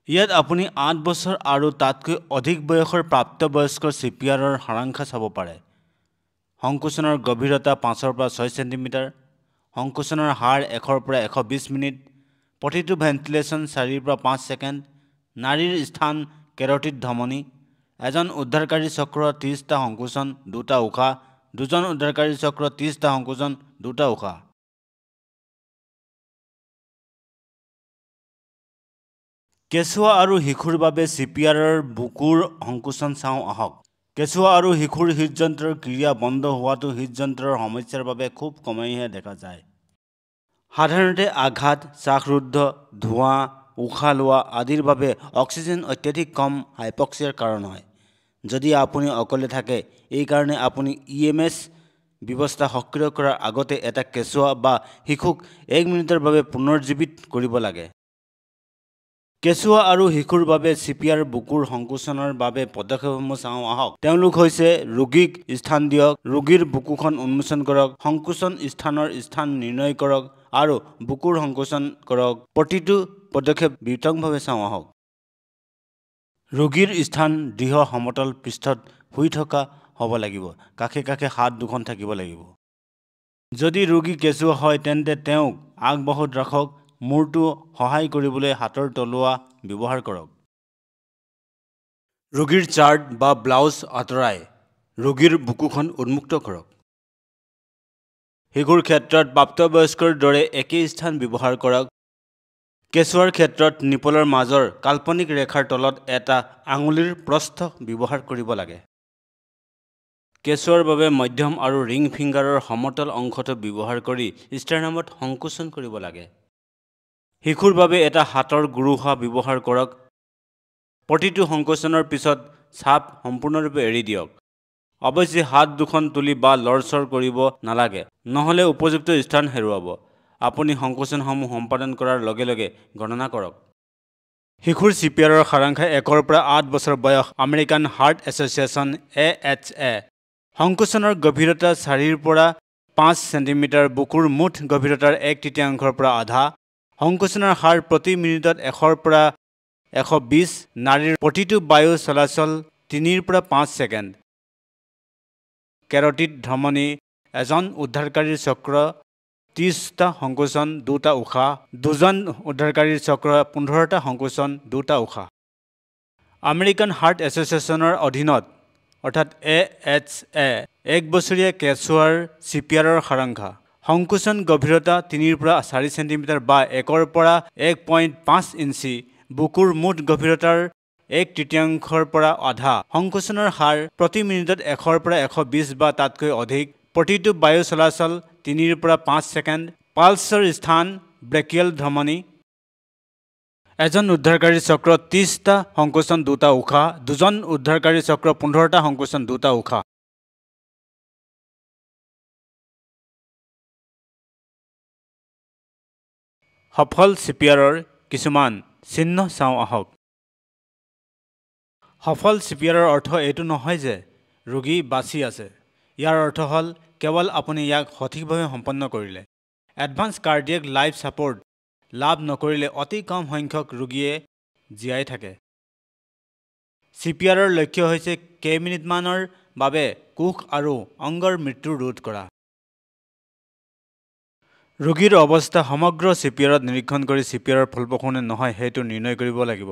ইয়াত আপুনি 8 বছৰ আৰু তাতকৈ অধিক বয়সৰ প্ৰাপ্তবয়স্কৰ CPRৰ সাৰাংশ চাব পাৰে। সংকোচনৰ গভীৰতা 5 পৰা 6 ছেণ্টিমিটাৰ। সংকোচনৰ হাৰ 1 পৰা 120 মিনিট। প্ৰতিটো ভেণ্টিলেশ্যন 4 পৰা 5 ছেকেণ্ড। নাড়ীৰ স্থান কেৰটিড ধমনী। এজন উদ্ধাৰকাৰী চক্ৰ 30টা সংকোচন, 2টা উশাহ। দুজন উদ্ধাৰকাৰী চক্ৰ 30টা সংকোচন, 2টা উশাহ। কেঁচুৱা আৰু শিশুৰ বাবে CPRৰ বুকুৰ সংকোচন চাওঁ আহক। কেঁচুৱা আৰু শিশুৰ হৃদযন্ত্ৰৰ ক্ৰিয়া বন্ধ হোৱাটো হৃদযন্ত্ৰৰ সমস্যাৰ বাবে খুব কমেইহে দেখা যায়। সাধাৰণতে আঘাত, শ্বাসৰুদ্ধ, ধোঁৱা, উশাহ লোৱা আদিৰ বাবে অক্সিজেন অত্যাধিক কম হাইপক্সিয়াৰ কাৰণ হয়। যদি আপুনি অকলে থাকে, এই কাৰণে আপুনি EMS ব্যৱস্থা সক্ৰিয় কৰাৰ আগতে এটা কেঁচুৱা বা শিশুক 1 মিনিটৰ বাবে পুনৰুজ্জীৱিত কৰিব লাগে। কেঁচুৱা আৰু শিশুৰ বাবে CPR বুকুৰ সংকোচনৰ বাবে পদক্ষেপসমূহ চাওঁ আহক। তেওঁলোক হৈছে: ৰোগীক স্থান দিয়ক, ৰোগীৰ বুকুখন উন্মোচন কৰক, সংকোচন স্থানৰ স্থান নিৰ্ণয় কৰক আৰু বুকুৰ সংকোচন কৰক। প্ৰতিটো পদক্ষেপ বিতংভাৱে চাওঁ আহক। ৰোগীৰ স্থান দৃঢ় সমতল পৃষ্ঠত শুই থকা হ'ব লাগিব। কাষে কাষে হাত দুখন থাকিব লাগিব। যদি ৰোগী কেঁচুৱা হয় তেন্তে তেওঁক আগবঢ়ত ৰাখক। মূৰটো সহায় কৰিবলৈ হাতৰ তলুৱা ব্যৱহাৰ কৰক। ৰোগীৰ চাৰ্ট বা ব্লাউজ আঁতৰাই ৰোগীৰ বুকুখন উন্মুক্ত কৰক। শিশুৰ ক্ষেত্ৰত প্ৰাপ্তবয়স্কৰ দৰে একেই স্থান ব্যৱহাৰ কৰক। কেঁচুৱাৰ ক্ষেত্ৰত নিপলৰ মাজৰ কাল্পনিক ৰেখাৰ তলত এটা আঙুলিৰ প্ৰস্থ ব্যৱহাৰ কৰিব লাগে। কেঁচুৱাৰ বাবে মধ্যম আৰু ৰিং ফিংগাৰৰ সমতল অংশটো ব্যৱহাৰ কৰি ষ্টাৰ্নামত সংকোচন কৰিব লাগে। শিশুৰ বাবে এটা হাতৰ গুৰুহা ব্যৱহাৰ কৰক। প্ৰতিটো সংকোচনৰ পিছত চাপ সম্পূৰ্ণৰূপে এৰি দিয়ক। অৱশ্যে হাত দুখন তুলি বা লৰচৰ কৰিব নালাগে, নহ'লে উপযুক্ত স্থান হেৰুৱাব। আপুনি সংকোচনসমূহ সম্পাদন কৰাৰ লগে লগে গণনা কৰক। শিশুৰ চিপিআৰৰ সাৰাংশ 1 পৰা 8 বছৰ বয়স আমেৰিকান হাৰ্ট এছ'চিয়েশ্যন AHA সংকোচনৰ গভীৰতা 4 পৰা 5 চেণ্টিমিটাৰ, বুকুৰ মুঠ গভীৰতাৰ 1/3 পৰা আধা। সংকোচনৰ হাৰ প্ৰতি মিনিটত 100 পৰা 120। নাড়ীৰ প্ৰতিটো বায়ু চলাচল 3 পৰা 5 ছেকেণ্ড। কেৰটিড ধমনী এজন উদ্ধাৰকাৰীৰ চক্ৰ 30টা সংকোচন 2টা উশাহ। দুজন উদ্ধাৰকাৰীৰ চক্ৰ 15টা সংকোচন 2টা উশাহ। আমেৰিকান হাৰ্ট এছ'চিয়েশ্যনৰ অধীনত অৰ্থাৎ AHA 1 বছৰীয়া কেঁচুৱাৰ চিপিআৰৰ সাৰাংশ সংকোচন গভীৰতা 3 পৰা 4 চেণ্টিমিটাৰ বা 1 পৰা 1.5 ইঞ্চি। বুকুৰ মুঠ গভীৰতাৰ 1/3 পৰা আধা। সংকোচনৰ হাৰ প্ৰতি মিনিটত 100 পৰা 120 বা তাতকৈ অধিক। প্ৰতিটো বায়ু চলাচল 3 পৰা 5 ছেকেণ্ড। পালছৰ স্থান ব্ৰেকিয়েল ধমনী। এজন উদ্ধাৰকাৰীৰ চক্ৰ 30টা সংকোচন 2টা উশাহ। দুজন উদ্ধাৰকাৰীৰ চক্ৰ 15টা সংকোচন 2টা উশাহ। সফল চিপিআৰৰ কিছুমান চিহ্ন চাওঁ আহক। সফল চিপিআৰৰ অৰ্থ এইটো নহয় যে ৰোগী বাচি আছে। ইয়াৰ অৰ্থ হ'ল কেৱল আপুনি ইয়াক সঠিকভাৱে সম্পন্ন কৰিলে। এডভান্স কাৰ্ডিয়েক লাইফ ছাপোৰ্ট লাভ নকৰিলে অতি কম সংখ্যক ৰোগীয়ে জীয়াই থাকে। চিপিআৰৰ লক্ষ্য হৈছে কেইমিনিটমানৰ বাবে কোষ আৰু অংগৰ মৃত্যু ৰোধ কৰা। ৰোগীৰ অৱস্থা সমগ্ৰ চিপিআৰত নিৰীক্ষণ কৰি চিপিআৰৰ ফলপ্ৰসূ নে নহয় সেইটো নিৰ্ণয় কৰিব লাগিব।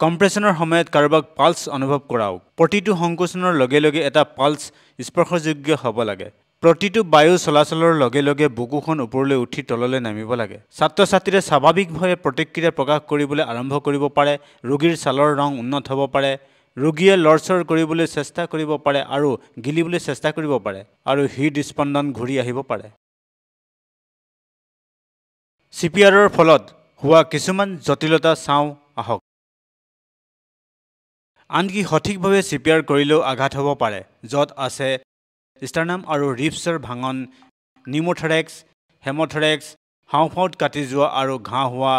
কম্প্ৰেছনৰ সময়ত কাৰোবাক পালছ অনুভৱ কৰাওক। প্ৰতিটো সংকোচনৰ লগে লগে এটা পালছ স্পৰ্শযোগ্য হ'ব লাগে। প্ৰতিটো বায়ু চলাচলৰ লগে লগে বুকুখন ওপৰলৈ উঠি তললৈ নামিব লাগে। ছাত্ৰ-ছাত্ৰীয়ে স্বাভাৱিকভাৱে প্ৰতিক্ৰিয়া প্ৰকাশ কৰিবলৈ আৰম্ভ কৰিব পাৰে। ৰোগীৰ ছালৰ ৰং উন্নত হ'ব পাৰে। ৰোগীয়ে লৰচৰ কৰিবলৈ চেষ্টা কৰিব পাৰে আৰু গিলিবলৈ চেষ্টা কৰিব পাৰে আৰু হৃদস্পন্দন ঘূৰি আহিব পাৰে। চিপিআৰৰ ফলত হোৱা কিছুমান জটিলতা চাওঁ আহক। আনকি সঠিকভাৱে চিপিআৰ কৰিলেও আঘাত হ'ব পাৰে, য'ত আছে ষ্টাৰ্নাম আৰু ৰিবছৰ ভাঙন, নিউমোথৰেক্স, হেমথৰেক্স, হাঁওফাঁওত কাটি যোৱা আৰু ঘাঁ হোৱা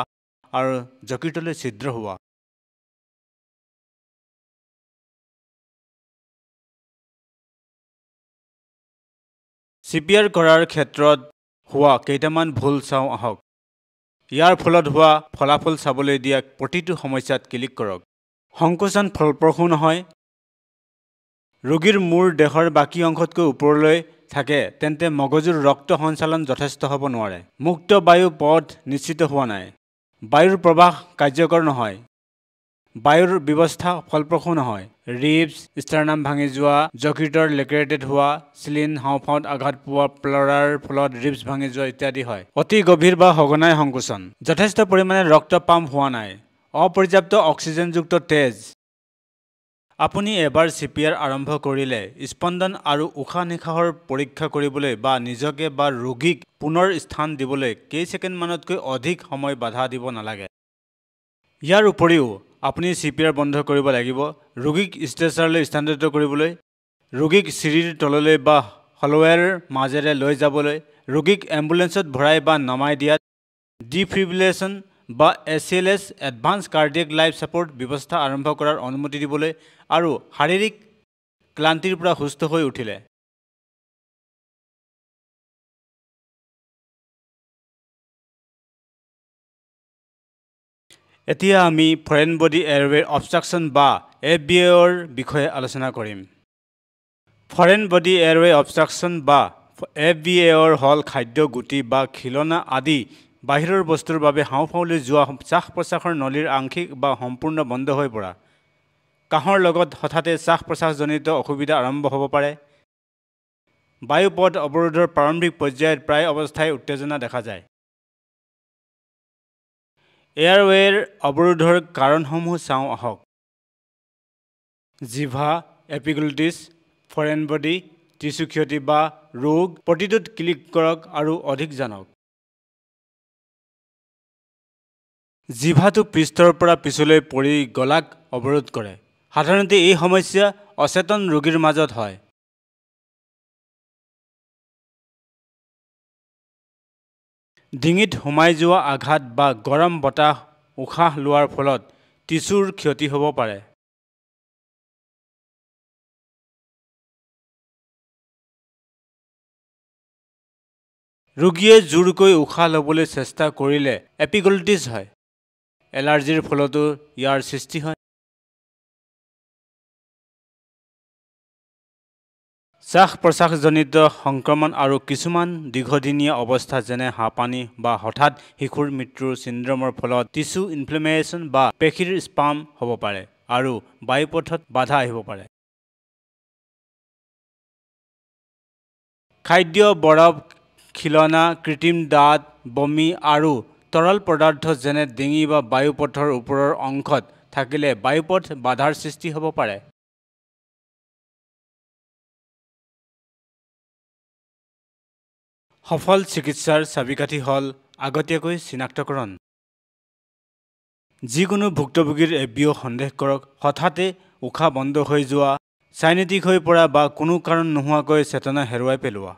আৰু যকৃতলৈ ছিদ্ৰ হোৱা। চিপিআৰ কৰাৰ ক্ষেত্ৰত হোৱা কেইটামান ভুল চাওঁ আহক। ইয়াৰ ফলত হোৱা ফলাফল চাবলৈ দিয়া প্ৰতিটো সমস্যাত ক্লিক কৰক। সংকোচন ফলপ্ৰসূ নহয়। ৰোগীৰ মূৰ দেহৰ বাকী অংশতকৈ ওপৰলৈ থাকে তেন্তে মগজুৰ ৰক্ত সঞ্চালন যথেষ্ট হ'ব নোৱাৰে। মুক্ত বায়ু পথ নিশ্চিত হোৱা নাই। বায়ুৰ প্ৰৱাহ কাৰ্যকৰ নহয়। বায়ুৰ ব্যৱস্থা ফলপ্ৰসূ নহয়। ৰিবছ, ষ্টাৰ্নাম ভাঙি যোৱা, যকৃতৰ লেকেৰেটেড হোৱা, স্প্লিন, হাঁওফাঁওত আঘাত পোৱা, প্লৰাৰ ফলত ৰিবছ ভাঙি যোৱা ইত্যাদি হয়। অতি গভীৰ বা সঘনাই সংকোচন। যথেষ্ট পৰিমাণে ৰক্ত পাম্প হোৱা নাই। অপৰ্যাপ্ত অক্সিজেনযুক্ত তেজ। আপুনি এবাৰ চিপিআৰ আৰম্ভ কৰিলে স্পন্দন আৰু উশাহ নিশাহৰ পৰীক্ষা কৰিবলৈ বা নিজকে বা ৰোগীক পুনৰ স্থান দিবলৈ কেইছেকেণ্ডমানতকৈ অধিক সময় বাধা দিব নালাগে। ইয়াৰ উপৰিও আপুনি চিপিআৰ বন্ধ কৰিব লাগিব। ৰোগীক ষ্ট্ৰেচাৰলৈ স্থানান্তৰিত কৰিবলৈ, ৰোগীক চিৰিৰ তললৈ বা হলৱেৰ মাজেৰে লৈ যাবলৈ, ৰোগীক এম্বুলেন্সত ভৰাই বা নমাই দিয়াত, ডিফিব্ৰিলেশ্যন বা ACLS advance cardiac life support ব্যৱস্থা আৰম্ভ কৰাৰ অনুমতি দিবলৈ আৰু শাৰীৰিক ক্লান্তিৰ পৰা সুস্থ হৈ উঠিলে। এতিয়া আমি ফৰেন বডি এয়াৰৱে অবষ্ট্ৰাকশ্যন বা FBAৰ বিষয়ে আলোচনা কৰিম। ফৰেন বডি এয়াৰৱে অবষ্ট্ৰাকশ্যন বা FBAৰ হ'ল খাদ্য গুটি বা খিলনা আদি বাহিৰৰ বস্তুৰ বাবে হাওঁফাওঁলৈ যোৱা শ্বাস-প্ৰশ্বাসৰ নলীৰ আংশিক বা সম্পূৰ্ণ বন্ধ হৈ পৰা। কাহৰ লগত হঠাতে শ্বাস-প্ৰশ্বাসজনিত অসুবিধা আৰম্ভ হ'ব পাৰে। বায়ুপথ অৱৰোধৰ প্ৰাৰম্ভিক পৰ্যায়ত প্ৰায় অৱস্থাই উত্তেজনা দেখা যায়। এয়াৰৱেৰ অৱৰোধৰ কাৰণসমূহ চাওঁ আহক। জিভা, এপিগ্লটিছ, ফৰেন বডি, টিচু ক্ষতি বা ৰোগ। প্ৰতিটোত ক্লিক কৰক আৰু অধিক জানক। জিভাটো পৃষ্ঠৰ পৰা পিছলৈ পৰি গলাক অৱৰোধ কৰে। সাধাৰণতে এই সমস্যা অচেতন ৰোগীৰ মাজত হয়। ডিঙিত সোমাই যোৱা আঘাত বা গৰম বতাহ উশাহ লোৱাৰ ফলত টিচুৰ ক্ষতি হ'ব পাৰে। ৰোগীয়ে জোৰকৈ উশাহ ল'বলৈ চেষ্টা কৰিলে এপিগ্লটিছ হয়। এলাৰ্জিৰ ফলতো ইয়াৰ সৃষ্টি হয়। শ্বাস-প্ৰশ্বাসজনিত সংক্ৰমণ আৰু কিছুমান দীৰ্ঘদিনীয়া অৱস্থা যেনে হাঁপানি বা হঠাৎ শিশুৰ মৃত্যুৰ চিণ্ড্ৰমৰ ফলত টিচু ইনফ্লেমেশ্যন বা পেশীৰ স্পাম হ'ব পাৰে আৰু বায়ুপথত বাধা আহিব পাৰে। খাদ্য, বৰফ, খিলনা, কৃত্ৰিম দাঁত, বমি আৰু তৰল পদাৰ্থ যেনে ডিঙি বা বায়ুপথৰ ওপৰৰ অংশত থাকিলে বায়ুপথ বাধাৰ সৃষ্টি হ'ব পাৰে। সফল চিকিৎসাৰ চাবিকাঠি হ'ল আগতীয়াকৈ চিনাক্তকৰণ। যিকোনো ভুক্তভোগীৰ FBO সন্দেহ কৰক। হঠাতে উশাহ বন্ধ হৈ যোৱা, চাইনেটিক হৈ পৰা বা কোনো কাৰণ নোহোৱাকৈ চেতনা হেৰুৱাই পেলোৱা।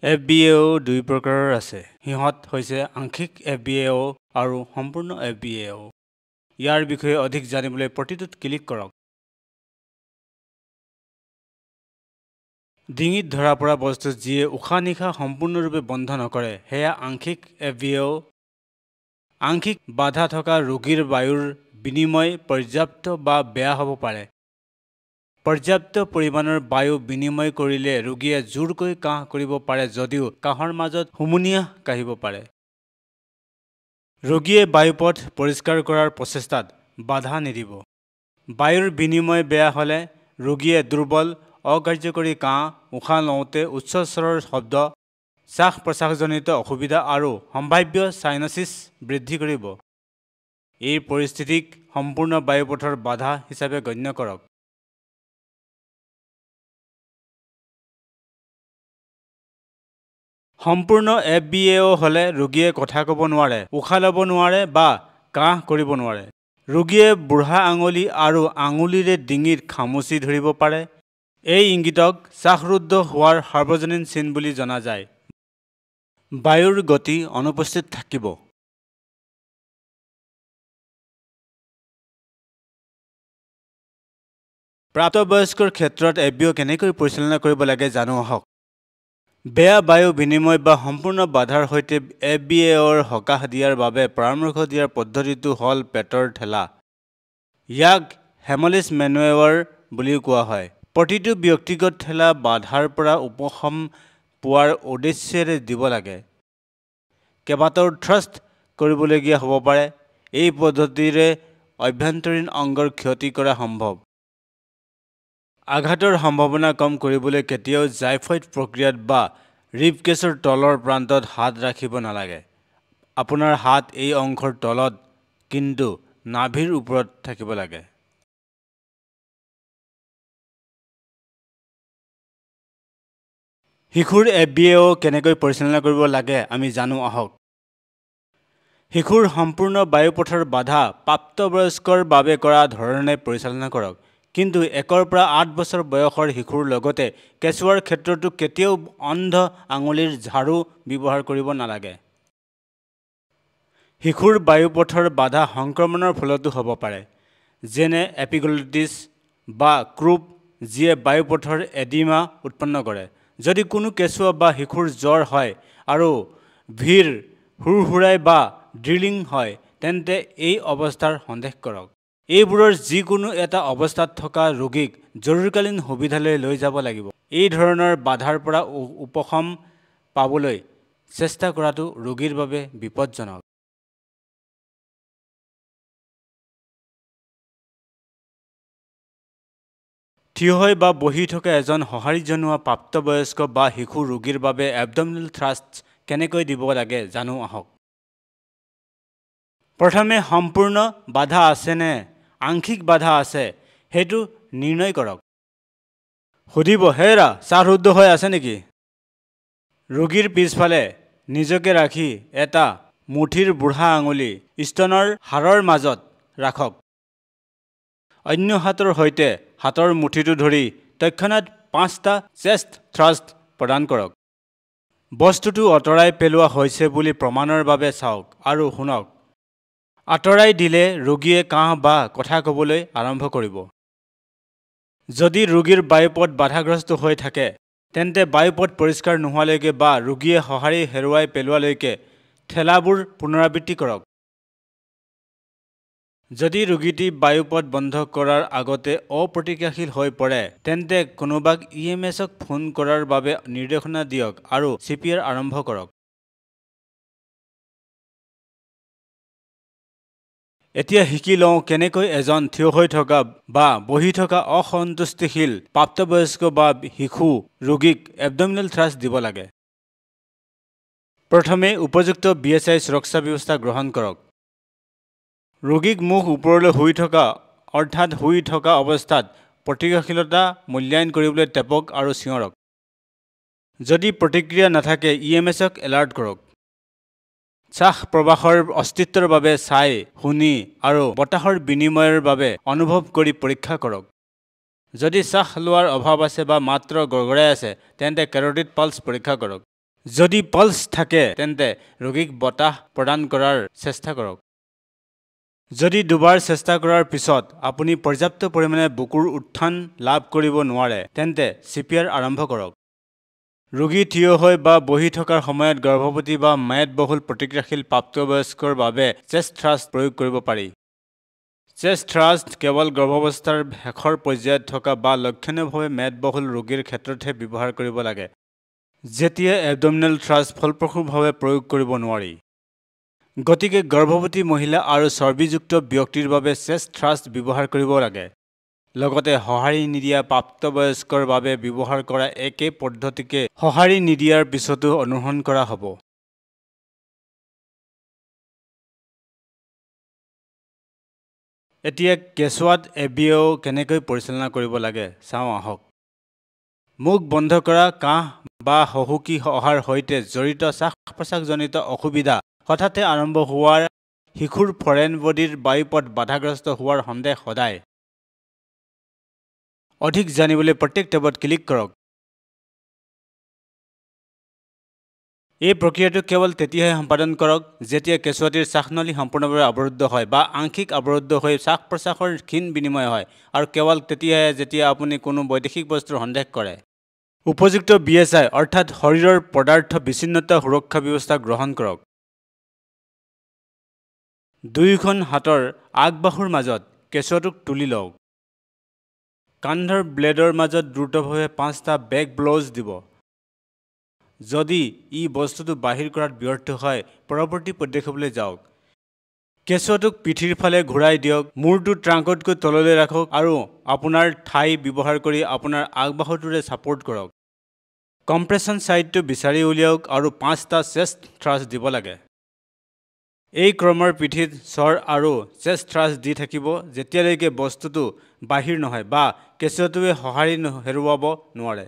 FBAO দুই প্ৰকাৰৰ আছে। সিহঁত হৈছে আংশিক FBAO আৰু সম্পূৰ্ণ FBAO। ইয়াৰ বিষয়ে অধিক জানিবলৈ প্ৰতিটোত ক্লিক কৰক। ডিঙিত ধৰা পৰা বস্তু যিয়ে উশাহ-নিশাহ সম্পূৰ্ণৰূপে বন্ধ নকৰে সেয়া আংশিক FBAO। আংশিক বাধা থকা ৰোগীৰ বায়ুৰ বিনিময় পৰ্যাপ্ত বা বেয়া হ'ব পাৰে। পৰ্যাপ্ত পৰিমাণৰ বায়ু বিনিময় কৰিলে ৰোগীয়ে জোৰকৈ কাহ কৰিব পাৰে যদিও কাহৰ মাজত হুমুনিয়াহ কাঢ়িব পাৰে। ৰোগীয়ে বায়ুপথ পৰিষ্কাৰ কৰাৰ প্ৰচেষ্টাত বাধা নিদিব। বায়ুৰ বিনিময় বেয়া হ'লে ৰোগীয়ে দুৰ্বল, অকাৰ্যকৰী কাহ, উশাহ লওঁতে উচ্চ স্বৰৰ শব্দ, শ্বাস-প্ৰশ্বাসজনিত অসুবিধা আৰু সম্ভাৱ্য সাইনাচিছ বৃদ্ধি কৰিব। এই পৰিস্থিতিক সম্পূৰ্ণ বায়ুপথৰ বাধা হিচাপে গণ্য কৰক। সম্পূৰ্ণ FBAO হ'লে ৰোগীয়ে কথা ক'ব নোৱাৰে, উশাহ ল'ব নোৱাৰে বা কাহ কৰিব নোৱাৰে। ৰোগীয়ে বুঢ়া আঙুলি আৰু আঙুলিৰে ডিঙিত খামুচি ধৰিব পাৰে। এই ইংগিতক শ্বাসৰুদ্ধ হোৱাৰ সাৰ্বজনীন চিন বুলি জনা যায়। বায়ুৰ গতি অনুপস্থিত থাকিব। প্ৰাপ্তবয়স্কৰ ক্ষেত্ৰত FBO কেনেকৈ পৰিচালনা কৰিব লাগে জানো আহক। বেয়া বায়ু বিনিময় বা সম্পূৰ্ণ বাধাৰ সৈতে FBAOৰ সকাহ দিয়াৰ বাবে পৰামৰ্শ দিয়াৰ পদ্ধতিটো হ'ল পেটৰ ঠেলা। ইয়াক হেমলিছ মেনুৱেৱাৰ বুলিও কোৱা হয়। প্ৰতিটো ব্যক্তিগত ঠেলা বাধাৰ পৰা উপশম পোৱাৰ উদ্দেশ্যেৰে দিব লাগে। কেইবাটাও থ্ৰাষ্ট কৰিবলগীয়া হ'ব পাৰে। এই পদ্ধতিৰে আভ্যন্তৰীণ অংগৰ ক্ষতি কৰা সম্ভৱ। আঘাতৰ সম্ভাৱনা কম কৰিবলৈ কেতিয়াও জাইফয়েড প্ৰক্ৰিয়াত বা ৰিবকেছৰ তলৰ প্ৰান্তত হাত ৰাখিব নালাগে। আপোনাৰ হাত এই অংশৰ তলত কিন্তু নাভিৰ ওপৰত থাকিব লাগে। শিশুৰ FBAO কেনেকৈ পৰিচালনা কৰিব লাগে আমি জানো আহক। শিশুৰ সম্পূৰ্ণ বায়ুপথৰ বাধা প্ৰাপ্তবয়স্কৰ বাবে কৰা ধৰণে পৰিচালনা কৰক। কিন্তু 1 পৰা 8 বছৰ বয়সৰ শিশুৰ লগতে কেঁচুৱাৰ ক্ষেত্ৰতো কেতিয়াও অন্ধ আঙুলিৰ ঝাৰু ব্যৱহাৰ কৰিব নালাগে। শিশুৰ বায়ুপথৰ বাধা সংক্ৰমণৰ ফলতো হ'ব পাৰে, যেনে এপিগ্লটিছ বা ক্ৰুপ, যিয়ে বায়ুপথৰ এডিমা উৎপন্ন কৰে। যদি কোনো কেঁচুৱা বা শিশুৰ জ্বৰ হয় আৰু ভিৰ হুৰহুৰাই বা ড্ৰিলিং হয় তেন্তে এই অৱস্থাৰ সন্দেহ কৰক। এইবোৰৰ যিকোনো এটা অৱস্থাত থকা ৰোগীক জৰুৰীকালীন সুবিধালৈ লৈ যাব লাগিব। এই ধৰণৰ বাধাৰ পৰা উপশম পাবলৈ চেষ্টা কৰাটো ৰোগীৰ বাবে বিপদজনক। থিয় হৈ বা বহি থকা এজন সঁহাৰি জনোৱা প্ৰাপ্তবয়স্ক বা শিশু ৰোগীৰ বাবে এবডমিনেল থ্ৰাষ্ট কেনেকৈ দিব লাগে জানো আহক। প্ৰথমে সম্পূৰ্ণ বাধা আছে নে আংশিক বাধা আছে সেইটো নিৰ্ণয় কৰক। সুধিব, হেৰা শ্বাসৰুদ্ধ হৈ আছে নেকি? ৰোগীৰ পিছফালে নিজকে ৰাখি এটা মুঠিৰ বুঢ়া আঙুলি স্তনৰ হাড়ৰ মাজত ৰাখক। অন্য হাতৰ সৈতে হাতৰ মুঠিটো ধৰি তৎক্ষণাত 5টা চেষ্ট থ্ৰাষ্ট প্ৰদান কৰক। বস্তুটো আঁতৰাই পেলোৱা হৈছে বুলি প্ৰমাণৰ বাবে চাওক আৰু শুনক। আঁতৰাই দিলে ৰোগীয়ে কাহ বা কথা ক'বলৈ আৰম্ভ কৰিব। যদি ৰোগীৰ বায়ুপথ বাধাগ্ৰস্ত হৈ থাকে তেন্তে বায়ুপথ পৰিষ্কাৰ নোহোৱালৈকে বা ৰোগীয়ে সঁহাৰি হেৰুৱাই পেলোৱালৈকে ঠেলাবোৰ পুনৰাবৃত্তি কৰক। যদি ৰোগীটি বায়ুপথ বন্ধ কৰাৰ আগতে অপ্ৰতিক্ৰিয়াশীল হৈ পৰে তেন্তে কোনোবাক EMSক ফোন কৰাৰ বাবে নিৰ্দেশনা দিয়ক আৰু CPR আৰম্ভ কৰক। এতিয়া শিকি লওঁ কেনেকৈ এজন থিয় হৈ থকা বা বহি থকা অসন্তুষ্টিশীল প্ৰাপ্তবয়স্ক বা শিশু ৰোগীক এবডমিনেল থ্ৰাষ্ট দিব লাগে। প্ৰথমে উপযুক্ত BSI সুৰক্ষা ব্যৱস্থা গ্ৰহণ কৰক। ৰোগীক মুখ ওপৰলৈ শুই থকা অৰ্থাৎ শুই থকা অৱস্থাত প্ৰতিক্ৰিয়াশীলতা মূল্যায়ন কৰিবলৈ টেপক আৰু চিঞৰক। যদি প্ৰতিক্ৰিয়া নাথাকে EMSক এলাৰ্ট কৰক। শ্বাস প্ৰবাহৰ অস্তিত্বৰ বাবে চাই শুনি আৰু বতাহৰ বিনিময়ৰ বাবে অনুভৱ কৰি পৰীক্ষা কৰক। যদি শ্বাস লোৱাৰ অভাৱ আছে বা মাত্ৰ গৰগৰাই আছে তেন্তে কেৰটিড পালছ পৰীক্ষা কৰক। যদি পালছ থাকে তেন্তে ৰোগীক বতাহ প্ৰদান কৰাৰ চেষ্টা কৰক। যদি দুবাৰ চেষ্টা কৰাৰ পিছত আপুনি পৰ্যাপ্ত পৰিমাণে বুকুৰ উত্থান লাভ কৰিব নোৱাৰে তেন্তে CPR আৰম্ভ কৰক। ৰোগী থিয় হৈ বা বহি থকাৰ সময়ত গৰ্ভৱতী বা মেদবহুল প্ৰতিক্ৰিয়াশীল প্ৰাপ্তবয়স্কৰ বাবে চেষ্ট থ্ৰাষ্ট প্ৰয়োগ কৰিব পাৰি। চেষ্ট থ্ৰাষ্ট কেৱল গৰ্ভাৱস্থাৰ শেষৰ পৰ্যায়ত থকা বা লক্ষণীয়ভাৱে মেদবহুল ৰোগীৰ ক্ষেত্ৰতহে ব্যৱহাৰ কৰিব লাগে, যেতিয়া এবডমিনেল থ্ৰাষ্ট ফলপ্ৰসূভাৱে প্ৰয়োগ কৰিব নোৱাৰি। গতিকে গৰ্ভৱতী মহিলা আৰু চৰ্বিযুক্ত ব্যক্তিৰ বাবে চেষ্ট থ্ৰাষ্ট ব্যৱহাৰ কৰিব লাগে। লগতে সঁহাৰি নিদিয়া প্ৰাপ্তবয়স্কৰ বাবে ব্যৱহাৰ কৰা একে পদ্ধতিকে সঁহাৰি নিদিয়াৰ পিছতো অনুসৰণ কৰা হ'ব। এতিয়া কেঁচুৱাত ABO কেনেকৈ পৰিচালনা কৰিব লাগে চাওঁ আহক। মুখ বন্ধ কৰা কাহ বা হহুকি অহাৰ সৈতে জড়িত শ্বাস-প্ৰশ্বাসজনিত অসুবিধা হঠাতে আৰম্ভ হোৱাৰ শিশুৰ ফৰেন বডিৰ বায়ুপথ বাধাগ্ৰস্ত হোৱাৰ সন্দেহ সদায়। অধিক জানিবলৈ প্ৰত্যেক টেবত ক্লিক কৰক। এই প্ৰক্ৰিয়াটো কেৱল তেতিয়াহে সম্পাদন কৰক যেতিয়া কেঁচুৱাটিৰ শ্বাসনলী সম্পূৰ্ণভাৱে অৱৰুদ্ধ হয় বা আংশিক অৱৰুদ্ধ হৈ শ্বাস-প্ৰশ্বাসৰ ক্ষীণ বিনিময় হয় আৰু কেৱল তেতিয়াহে যেতিয়া আপুনি কোনো বৈদেশিক বস্তুৰ সন্দেহ কৰে। উপযুক্ত BSI অৰ্থাৎ শৰীৰৰ পদাৰ্থ বিচ্ছিন্নতা সুৰক্ষা ব্যৱস্থা গ্ৰহণ কৰক। দুয়োখন হাতৰ আগবাহুৰ মাজত কেঁচুৱাটোক তুলি লওক। কান্ধৰ ব্লেডৰ মাজত দ্ৰুতভাৱে 5টা বেক ব্লজ দিব। যদি ই বস্তুটো বাহিৰ কৰাত ব্যৰ্থ হয় পৰৱৰ্তী পদক্ষেপলৈ যাওক। কেঁচুৱাটোক পিঠিৰ ফালে ঘূৰাই দিয়ক, মূৰটো ট্ৰাংকতকৈ তললৈ ৰাখক আৰু আপোনাৰ ঠাই ব্যৱহাৰ কৰি আপোনাৰ আগবাহুটোৰে ছাপোৰ্ট কৰক। কম্প্ৰেছন ছাইডটো বিচাৰি উলিয়াওক আৰু 5টা চেষ্ট থ্ৰাষ্ট দিব লাগে। এই ক্ৰমৰ পিঠিত স্বৰ আৰু চেষ্ট থ্ৰাষ্ট দি থাকিব যেতিয়ালৈকে বস্তুটো বাহিৰ নহয় বা কেঁচুৱাটোৱে সঁহাৰি হেৰুৱাব নোৱাৰে।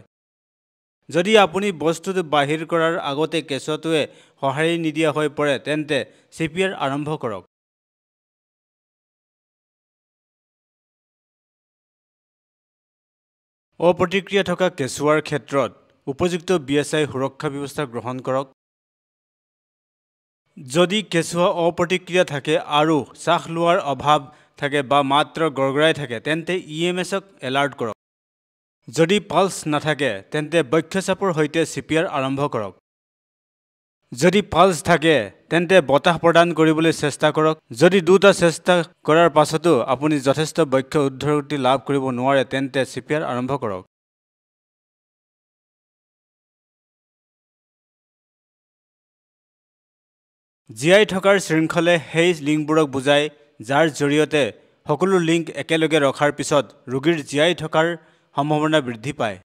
যদি আপুনি বস্তুটো বাহিৰ কৰাৰ আগতে কেঁচুৱাটোৱে সঁহাৰি নিদিয়া হৈ পৰে তেন্তে CPR আৰম্ভ কৰক। অপ্ৰতিক্ৰিয়া থকা কেঁচুৱাৰ ক্ষেত্ৰত উপযুক্ত BSI সুৰক্ষা ব্যৱস্থা গ্ৰহণ কৰক। যদি কেঁচুৱা অপ্ৰতিক্ৰিয়া থাকে আৰু শ্বাস লোৱাৰ অভাৱ থাকে বা মাত্ৰ গৰগৰাই থাকে তেন্তে EMSক এলাৰ্ট কৰক। যদি পালছ নাথাকে তেন্তে বক্ষচাপৰ সৈতে CPR আৰম্ভ কৰক। যদি পালছ থাকে তেন্তে বতাহ প্ৰদান কৰিবলৈ চেষ্টা কৰক। যদি দুটা চেষ্টা কৰাৰ পাছতো আপুনি যথেষ্ট বক্ষ উদ্ধৃতি লাভ কৰিব নোৱাৰে তেন্তে CPR আৰম্ভ কৰক। জীয়াই থকাৰ শৃংখলে সেই লিংকবোৰক বুজায় যাৰ জৰিয়তে সকলো লিংক একেলগে ৰখাৰ পিছত ৰোগীৰ জীয়াই থকাৰ সম্ভাৱনা বৃদ্ধি পায়।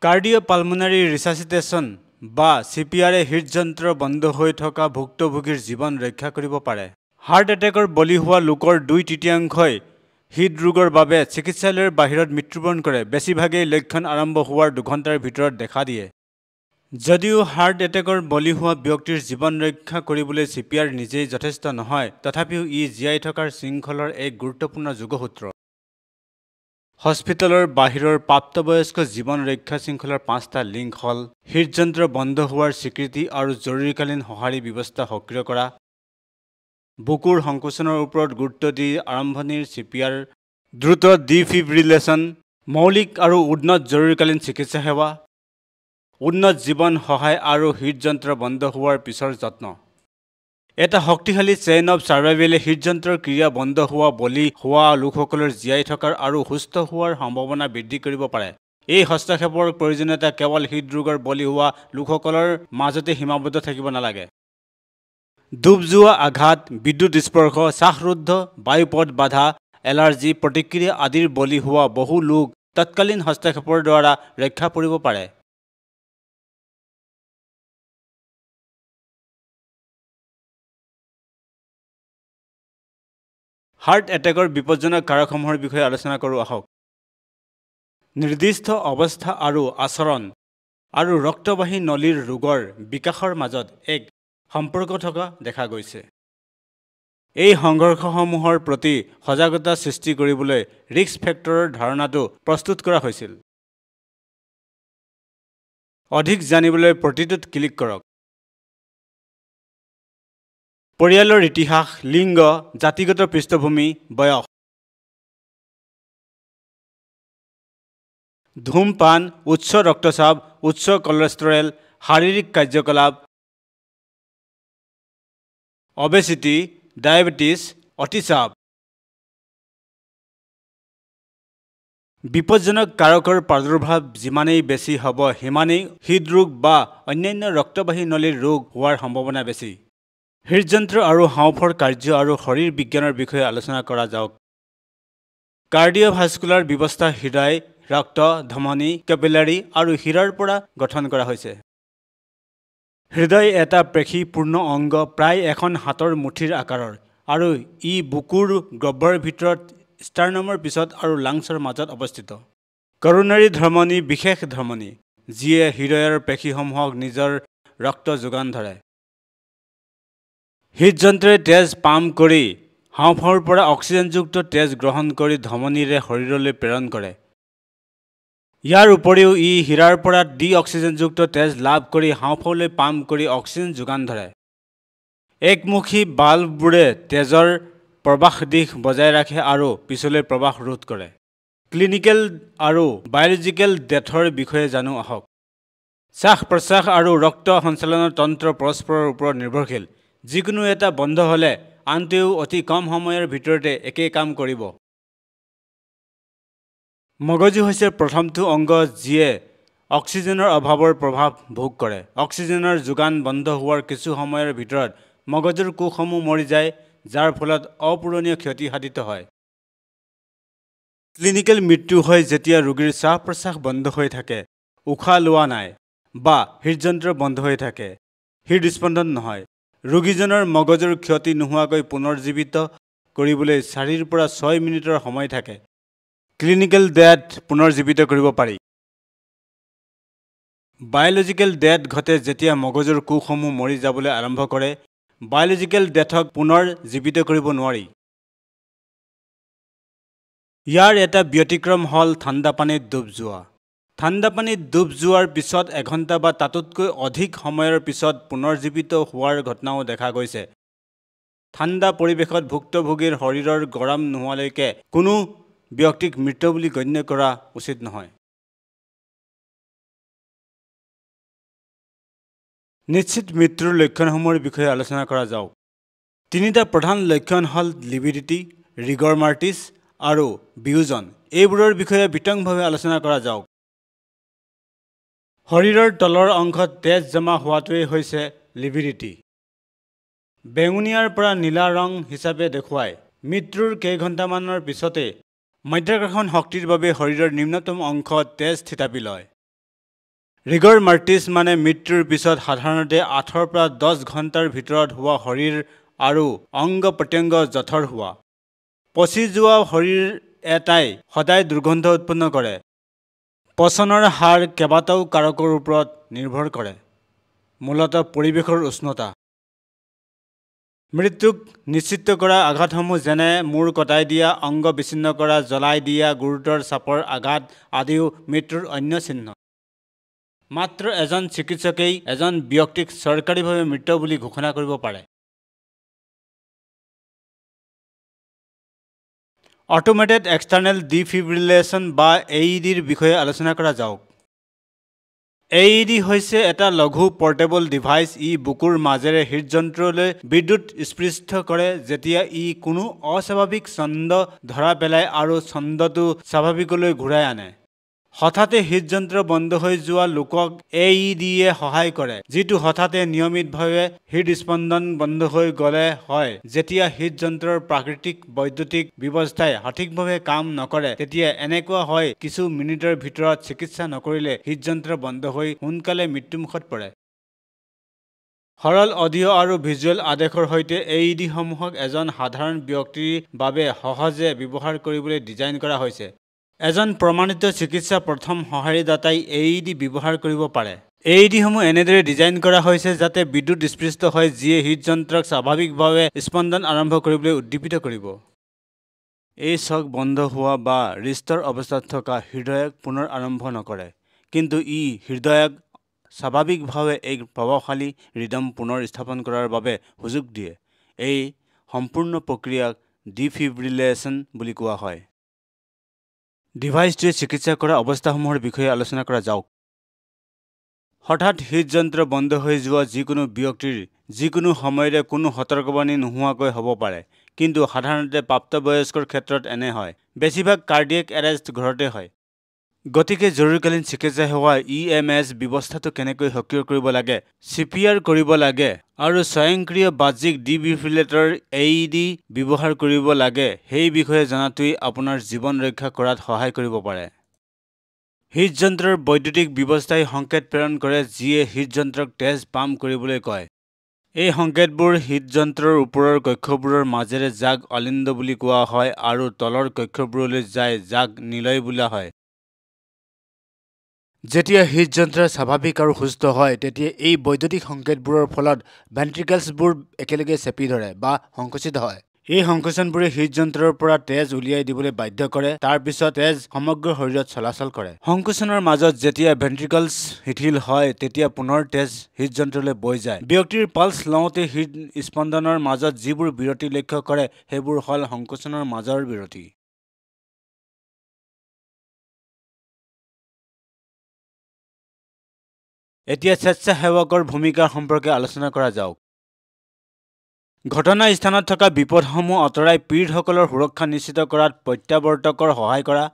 কাৰ্ডিঅ'পালমোনাৰী ৰিচাচিটেশ্যন বা CPR হৃদযন্ত্ৰ বন্ধ হৈ থকা ভুক্তভোগীৰ জীৱন ৰক্ষা কৰিব পাৰে। হাৰ্ট এটেকৰ বলি হোৱা লোকৰ 2/3 হৃদৰোগৰ বাবে চিকিৎসালয়ৰ বাহিৰত মৃত্যুবৰণ কৰে। বেছিভাগেই লক্ষণ আৰম্ভ হোৱাৰ 2 ঘণ্টাৰ ভিতৰত দেখা দিয়ে। যদিও হাৰ্ট এটেকৰ বলি হোৱা ব্যক্তিৰ জীৱন ৰক্ষা কৰিবলৈ CPR নিজেই যথেষ্ট নহয়, তথাপিও ই জীয়াই থকাৰ শৃংখলৰ এক গুৰুত্বপূৰ্ণ যোগসূত্ৰ। হস্পিটেলৰ বাহিৰৰ প্ৰাপ্তবয়স্ক জীৱন ৰক্ষা শৃংখলৰ 5টা লিংক হ'ল হৃদযন্ত্ৰ বন্ধ হোৱাৰ স্বীকৃতি আৰু জৰুৰীকালীন সঁহাৰি ব্যৱস্থা সক্ৰিয় কৰা, বুকুৰ সংকোচনৰ ওপৰত গুৰুত্ব দি আৰম্ভণিৰ CPR, দ্ৰুত ডিফিব্ৰিলেশ্যন, মৌলিক আৰু উন্নত জৰুৰীকালীন চিকিৎসা সেৱা, উন্নত জীৱন সহায় আৰু হৃদযন্ত্ৰ বন্ধ হোৱাৰ পিছৰ যত্ন। এটা শক্তিশালী চেইন অফ সাৰ্ভাইভেলে হৃদযন্ত্ৰৰ ক্ৰিয়া বন্ধ হোৱা বলি হোৱা লোকসকলৰ জীয়াই থকাৰ আৰু সুস্থ হোৱাৰ সম্ভাৱনা বৃদ্ধি কৰিব পাৰে। এই হস্তক্ষেপৰ প্ৰয়োজনীয়তা কেৱল হৃদৰোগৰ বলি হোৱা লোকসকলৰ মাজতে সীমাবদ্ধ থাকিব নালাগে। ডুব যোৱা আঘাত, বিদ্যুৎ স্পৰ্শ, শ্বাসৰুদ্ধ, বায়ুপথ বাধা, এলাৰ্জি প্ৰতিক্ৰিয়া আদিৰ বলি হোৱা বহু লোক তৎকালীন হস্তক্ষেপৰ দ্বাৰা ৰক্ষা পৰিব পাৰে। হাৰ্ট এটেকৰ বিপজ্জনক কাৰকসমূহৰ বিষয়ে আলোচনা কৰোঁ আহক। নিৰ্দিষ্ট অৱস্থা আৰু আচৰণ আৰু ৰক্তবাহী নলীৰ ৰোগৰ বিকাশৰ মাজত এক সম্পৰ্ক থকা দেখা গৈছে। এই সংঘৰ্ষসমূহৰ প্ৰতি সজাগতা সৃষ্টি কৰিবলৈ ৰিস্ক ফেক্টৰৰ ধাৰণাটো প্ৰস্তুত কৰা হৈছিল। অধিক জানিবলৈ প্ৰতিটোত ক্লিক কৰক। পৰিয়ালৰ ইতিহাস, লিংগ, জাতিগত পৃষ্ঠভূমি, বয়স। ধূমপান, উচ্চ ৰক্তচাপ, উচ্চ কলেষ্ট্ৰৰেল, শাৰীৰিক কাৰ্যকলাপ, অবেচিটি, ডায়েবেটিছ, অতিচাপ। বিপজ্জনক কাৰকৰ প্ৰাদুৰ্ভাৱ যিমানেই বেছি হ'ব সিমানেই হৃদৰোগ বা অন্যান্য ৰক্তবাহী নলীৰ ৰোগ হোৱাৰ সম্ভাৱনা বেছি। হৃদযন্ত্ৰ আৰু হাঁওফাঁওৰ কাৰ্য আৰু শৰীৰ বিজ্ঞানৰ বিষয়ে আলোচনা কৰা যাওক। কাৰ্ডিঅ'ভাস্কুলাৰ ব্যৱস্থা হৃদয়, ৰক্ত, ধমনী, কেপিলাৰী আৰু শিৰাৰ পৰা গঠন কৰা হৈছে। হৃদয় এটা পেশীপূৰ্ণ অংগ, প্ৰায় এখন হাতৰ মুঠিৰ আকাৰৰ, আৰু ই বুকুৰ গহ্বৰৰ ভিতৰত ষ্টাৰ্নামৰ পিছত আৰু লাংছৰ মাজত অৱস্থিত। কৰোনাৰী ধমনী বিশেষ ধমনী, যিয়ে হৃদয়ৰ পেশীসমূহক নিজৰ ৰক্ত যোগান ধৰে। হৃদযন্ত্ৰই তেজ পাম্প কৰি হাঁওফাঁওৰ পৰা অক্সিজেনযুক্ত তেজ গ্ৰহণ কৰি ধমনীৰে শৰীৰলৈ প্ৰেৰণ কৰে। ইয়াৰ উপৰিও ই শিৰাৰ পৰা অক্সিজেনযুক্ত তেজ লাভ কৰি হাঁওফাঁওলৈ পাম্প কৰি অক্সিজেন যোগান ধৰে। একমুখী বাল্ববোৰে তেজৰ প্ৰৱাহ দিশ বজাই ৰাখে আৰু পিছলৈ প্ৰৱাহ ৰোধ কৰে। ক্লিনিকেল আৰু বায়'লজিকেল ডেথৰ বিষয়ে জানো আহক। শ্বাস-প্ৰশ্বাস আৰু ৰক্ত সঞ্চালনৰ তন্ত্ৰ পৰস্পৰৰ ওপৰত নিৰ্ভৰশীল। যিকোনো এটা বন্ধ হ'লে আনটোৱেও অতি কম সময়ৰ ভিতৰতে একেই কাম কৰিব। মগজু হৈছে প্ৰথমটো অংগ যিয়ে অক্সিজেনৰ অভাৱৰ প্ৰভাৱ ভোগ কৰে। অক্সিজেনৰ যোগান বন্ধ হোৱাৰ কিছু সময়ৰ ভিতৰত মগজুৰ কোষসমূহ মৰি যায়, যাৰ ফলত অপূৰণীয় ক্ষতি সাধিত হয়। ক্লিনিকেল মৃত্যু হয় যেতিয়া ৰোগীৰ শ্বাস-প্ৰশ্বাস বন্ধ হৈ থাকে, উশাহ লোৱা নাই, বা হৃদযন্ত্ৰ বন্ধ হৈ থাকে, হৃদস্পন্দন নহয়। ৰোগীজনৰ মগজুৰ ক্ষতি নোহোৱাকৈ পুনৰুজ্জীৱিত কৰিবলৈ 4 পৰা 6 মিনিটৰ সময় থাকে। ক্লিনিকেল ডেথ পুনৰুজ্জীৱিত কৰিব পাৰি। বায়'লজিকেল ডেথ ঘটে যেতিয়া মগজুৰ কোষসমূহ মৰি যাবলৈ আৰম্ভ কৰে। বায়'লজিকেল ডেথক পুনৰ জীৱিত কৰিব নোৱাৰি। ইয়াৰ এটা ব্যতিক্ৰম হ'ল ঠাণ্ডা পানীত ডুব যোৱা। ঠাণ্ডা পানীত ডুব যোৱাৰ পিছত 1 ঘণ্টা বা তাতোতকৈ অধিক সময়ৰ পিছত পুনৰুজ্জীৱিত হোৱাৰ ঘটনাও দেখা গৈছে। ঠাণ্ডা পৰিৱেশত ভুক্তভোগীৰ শৰীৰৰ গৰম নোহোৱালৈকে কোনো ব্যক্তিক মৃত বুলি গণ্য কৰা উচিত নহয়। নিশ্চিত মৃত্যুৰ লক্ষণসমূহৰ বিষয়ে আলোচনা কৰা যাওক। তিনিটা প্ৰধান লক্ষণ হ'ল লিভিডিটি, ৰিগৰ মাৰ্টিছ আৰু বিয়োজন। এইবোৰৰ বিষয়ে বিতংভাৱে আলোচনা কৰা যাওক। শৰীৰৰ তলৰ অংশত তেজ জমা হোৱাটোৱেই হৈছে লিভিডিটি। বেঙুনীয়াৰ পৰা নীলা ৰং হিচাপে দেখুৱায়। মৃত্যুৰ কেইঘণ্টামানৰ পিছতে মাধ্যাকৰ্ষণ শক্তিৰ বাবে শৰীৰৰ নিম্নতম অংশত তেজ থিতাপি লয়। ৰিগৰ মাৰ্টিছ মানে মৃত্যুৰ পিছত সাধাৰণতে 8 পৰা 10 ঘণ্টাৰ ভিতৰত হোৱা শৰীৰ আৰু অংগ প্ৰত্যংগ জঠৰ হোৱা। পচি যোৱা শৰীৰ এটাই সদায় দুৰ্গন্ধ উৎপন্ন কৰে। পচনৰ হাৰ কেইবাটাও কাৰকৰ ওপৰত নিৰ্ভৰ কৰে, মূলতঃ পৰিৱেশৰ উষ্ণতা। মৃত্যুক নিশ্চিত কৰা আঘাতসমূহ যেনে মূৰ কটাই দিয়া, অংগ বিচ্ছিন্ন কৰা, জ্বলাই দিয়া, গুৰুতৰ চাপৰ আঘাত আদিও মৃত্যুৰ অন্য চিহ্ন। মাত্ৰ এজন চিকিৎসকেই এজন ব্যক্তিক চৰকাৰীভাৱে মৃত বুলি ঘোষণা কৰিব পাৰে। অটোমেটেড এক্সটাৰ্নেল ডিফিব্ৰিলেশ্যন বা AEDৰ বিষয়ে আলোচনা কৰা যাওক। AED হৈছে এটা লঘু পৰ্টেবল ডিভাইচ। ই বুকুৰ মাজেৰে হৃদযন্ত্ৰলৈ বিদ্যুৎ স্পৃষ্ট কৰে যেতিয়া ই কোনো অস্বাভাৱিক ছন্দ ধৰা পেলায় আৰু ছন্দটো স্বাভাৱিকলৈ ঘূৰাই আনে। হঠাতে হৃদযন্ত্ৰ বন্ধ হৈ যোৱা লোকক AEDয়ে সহায় কৰে, যিটো হঠাতে নিয়মিতভাৱে হৃদস্পন্দন বন্ধ হৈ গ'লে হয়। যেতিয়া হৃদযন্ত্ৰৰ প্ৰাকৃতিক বৈদ্যুতিক ব্যৱস্থাই সঠিকভাৱে কাম নকৰে তেতিয়া এনেকুৱা হয় কিছু মিনিটৰ ভিতৰত চিকিৎসা নকৰিলে হৃদযন্ত্ৰ বন্ধ হৈ সোনকালে মৃত্যুমুখত পৰে। সৰল অডিঅ' আৰু ভিজুৱেল আদেশৰ সৈতে AEDসমূহক এজন সাধাৰণ ব্যক্তিৰ বাবে সহজে ব্যৱহাৰ কৰিবলৈ ডিজাইন কৰা হৈছে। এজন প্ৰমাণিত চিকিৎসা প্ৰথম সঁহাৰিদাতাই AED ব্যৱহাৰ কৰিব পাৰে। AEDসমূহ এনেদৰে ডিজাইন কৰা হৈছে যাতে বিদ্যুৎ স্পৃষ্ট হয় যিয়ে হৃদযন্ত্ৰক স্বাভাৱিকভাৱে স্পন্দন আৰম্ভ কৰিবলৈ উদ্দীপিত কৰিব। এই চক বন্ধ হোৱা বা ৰিষ্টৰ অৱস্থাত থকা হৃদয়ক পুনৰ আৰম্ভ নকৰে, কিন্তু ই হৃদয়ক স্বাভাৱিকভাৱে এক প্ৰভাৱশালী ৰিদম পুনৰ স্থাপন কৰাৰ বাবে সুযোগ দিয়ে। এই সম্পূৰ্ণ প্ৰক্ৰিয়াক ডিফিব্ৰিলেশ্যন বুলি কোৱা হয়। ডিভাইচটোৱে চিকিৎসা কৰা অৱস্থাসমূহৰ বিষয়ে আলোচনা কৰা যাওক। হঠাৎ হৃদযন্ত্ৰ বন্ধ হৈ যোৱা যিকোনো ব্যক্তিৰ যিকোনো সময়তে কোনো সতৰ্কবাণী নোহোৱাকৈ হ'ব পাৰে, কিন্তু সাধাৰণতে প্ৰাপ্তবয়স্কৰ ক্ষেত্ৰত এনে হয়। বেছিভাগ কাৰ্ডিয়েক এৰেষ্ট ঘৰতে হয়। গতিকে জৰুৰীকালীন চিকিৎসা সেৱা EMS ব্যৱস্থাটো কেনেকৈ সক্ৰিয় কৰিব লাগে, CPR কৰিব লাগে আৰু স্বয়ংক্ৰিয় বাহ্যিক ডিফিব্ৰিলেটৰ AED ব্যৱহাৰ কৰিব লাগে সেই বিষয়ে জনাটোৱে আপোনাৰ জীৱন ৰক্ষা কৰাত সহায় কৰিব পাৰে। হৃদযন্ত্ৰৰ বৈদ্যুতিক ব্যৱস্থাই সংকেত প্ৰেৰণ কৰে যিয়ে হৃদযন্ত্ৰক তেজ পাম্প কৰিবলৈ কয়। এই সংকেতবোৰ হৃদযন্ত্ৰৰ ওপৰৰ কক্ষবোৰৰ মাজেৰে যাক অলিন্দ বুলি কোৱা হয় আৰু তলৰ কক্ষবোৰলৈ যায় যাক নিলয় বোলা হয়। যেতিয়া হৃদযন্ত্ৰ স্বাভাৱিক আৰু সুস্থ হয় তেতিয়া এই বৈদ্যুতিক সংকেতবোৰৰ ফলত ভেন্ট্ৰিকলছবোৰ একেলগে চেপি ধৰে বা সংকুচিত হয়। এই সংকোচনবোৰে হৃদযন্ত্ৰৰ পৰা তেজ উলিয়াই দিবলৈ বাধ্য কৰে, তাৰ পিছত তেজ সমগ্ৰ শৰীৰত চলাচল কৰে। সংকোচনৰ মাজত যেতিয়া ভেন্ট্ৰিকলছ শিথিল হয় তেতিয়া পুনৰ তেজ হৃদযন্ত্ৰলৈ বৈ যায়। ব্যক্তিৰ পালছ লওঁতে হৃদ স্পন্দনৰ মাজত যিবোৰ বিৰতি লক্ষ্য কৰে সেইবোৰ হ'ল সংকোচনৰ মাজৰ বিৰতি। এতিয়া স্বেচ্ছাসেৱকৰ ভূমিকাৰ সম্পৰ্কে আলোচনা কৰা যাওক। ঘটনাস্থানত থকা বিপদসমূহ আঁতৰাই পীড়িতসকলৰ সুৰক্ষা নিশ্চিত কৰাত প্ৰত্যাৱৰ্তকৰ সহায় কৰা।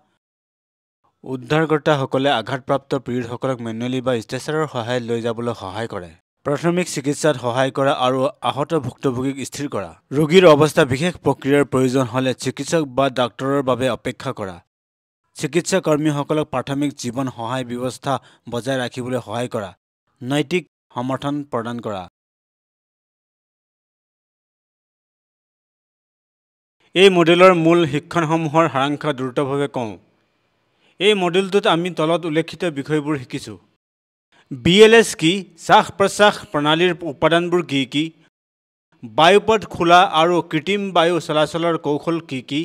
উদ্ধাৰকৰ্তাসকলে আঘাতপ্ৰাপ্ত পীড়িতসকলক মেনুৱেলি বা ষ্ট্ৰেচাৰৰ সহায়ত লৈ যাবলৈ সহায় কৰে। প্ৰাথমিক চিকিৎসাত সহায় কৰা আৰু আহত ভুক্তভোগীক স্থিৰ কৰা। ৰোগীৰ অৱস্থা বিশেষ প্ৰক্ৰিয়াৰ প্ৰয়োজন হ'লে চিকিৎসক বা ডাক্তৰৰ বাবে অপেক্ষা কৰা। চিকিৎসা কৰ্মীসকলক প্ৰাথমিক জীৱন সহায় ব্যৱস্থা বজাই ৰাখিবলৈ সহায় কৰা। নৈতিক সমৰ্থন প্ৰদান কৰা। এই মডেলৰ মূল শিক্ষণসমূহৰ সাৰাংশ দ্ৰুতভাৱে কওঁ। এই মডেলটোত আমি তলত উল্লেখিত বিষয়বোৰ শিকিছোঁ। BLS কি, শ্বাস-প্ৰশ্বাস প্ৰণালীৰ উপাদানবোৰ কি কি, বায়ুপথ খোলা আৰু কৃত্ৰিম বায়ু চলাচলৰ কৌশল কি কি,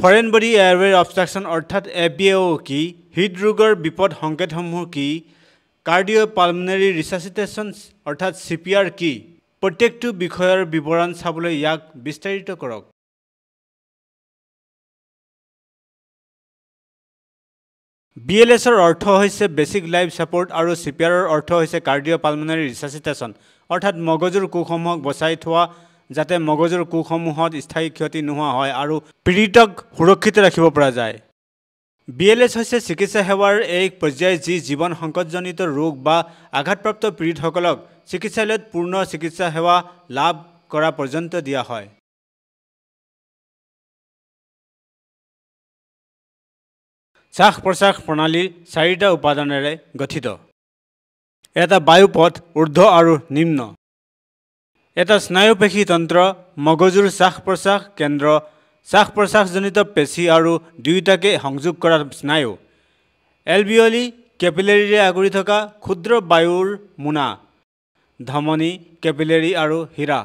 ফৰেন বডি এয়াৰৱে অবষ্ট্ৰাকশ্যন অৰ্থাৎ FBO কি, হৃদৰোগৰ বিপদ সংকেতসমূহ কি, কাৰ্ডিঅ'পালমনেৰী ৰিচাচিটেশ্যন অৰ্থাৎ CPR কি, প্ৰত্যেকটো বিষয়ৰ বিৱৰণ চাবলৈ ইয়াক বিস্তাৰিত কৰক। BLSৰ অৰ্থ হৈছে বেছিক লাইফ ছাপোৰ্ট আৰু CPRৰ অৰ্থ হৈছে কাৰ্ডিঅ'পালমোনাৰী ৰিচাচিটেশ্যন, অৰ্থাৎ মগজুৰ কোষসমূহক বচাই থোৱা যাতে মগজুৰ কোষসমূহত স্থায়ী ক্ষতি নোহোৱা হয় আৰু পীড়িতক সুৰক্ষিত ৰাখিব পৰা যায়। BLS হৈছে চিকিৎসা সেৱাৰ এক পৰ্যায় যি জীৱন সংকটজনিত ৰোগ বা আঘাতপ্ৰাপ্ত পীড়িতসকলক চিকিৎসালয়ত পূৰ্ণ চিকিৎসা সেৱা লাভ কৰা পৰ্যন্ত দিয়া হয়। শ্বাস-প্ৰশ্বাস প্ৰণালীৰ 4টা উপাদানেৰে গঠিত। এটা বায়ুপথ ঊৰ্ধ্ব আৰু নিম্ন, এটা স্নায়ুপেশী তন্ত্ৰ, মগজুৰ শ্বাস-প্ৰশ্বাস কেন্দ্ৰ, শ্বাস-প্ৰশ্বাসজনিত পেশী আৰু দুয়োটাকে সংযোগ কৰা স্নায়ু, এলভিঅলি কেপিলেৰীৰে আগুৰি থকা ক্ষুদ্ৰ বায়ুৰ মোনা, ধমনী, কেপিলেৰী আৰু হীৰা।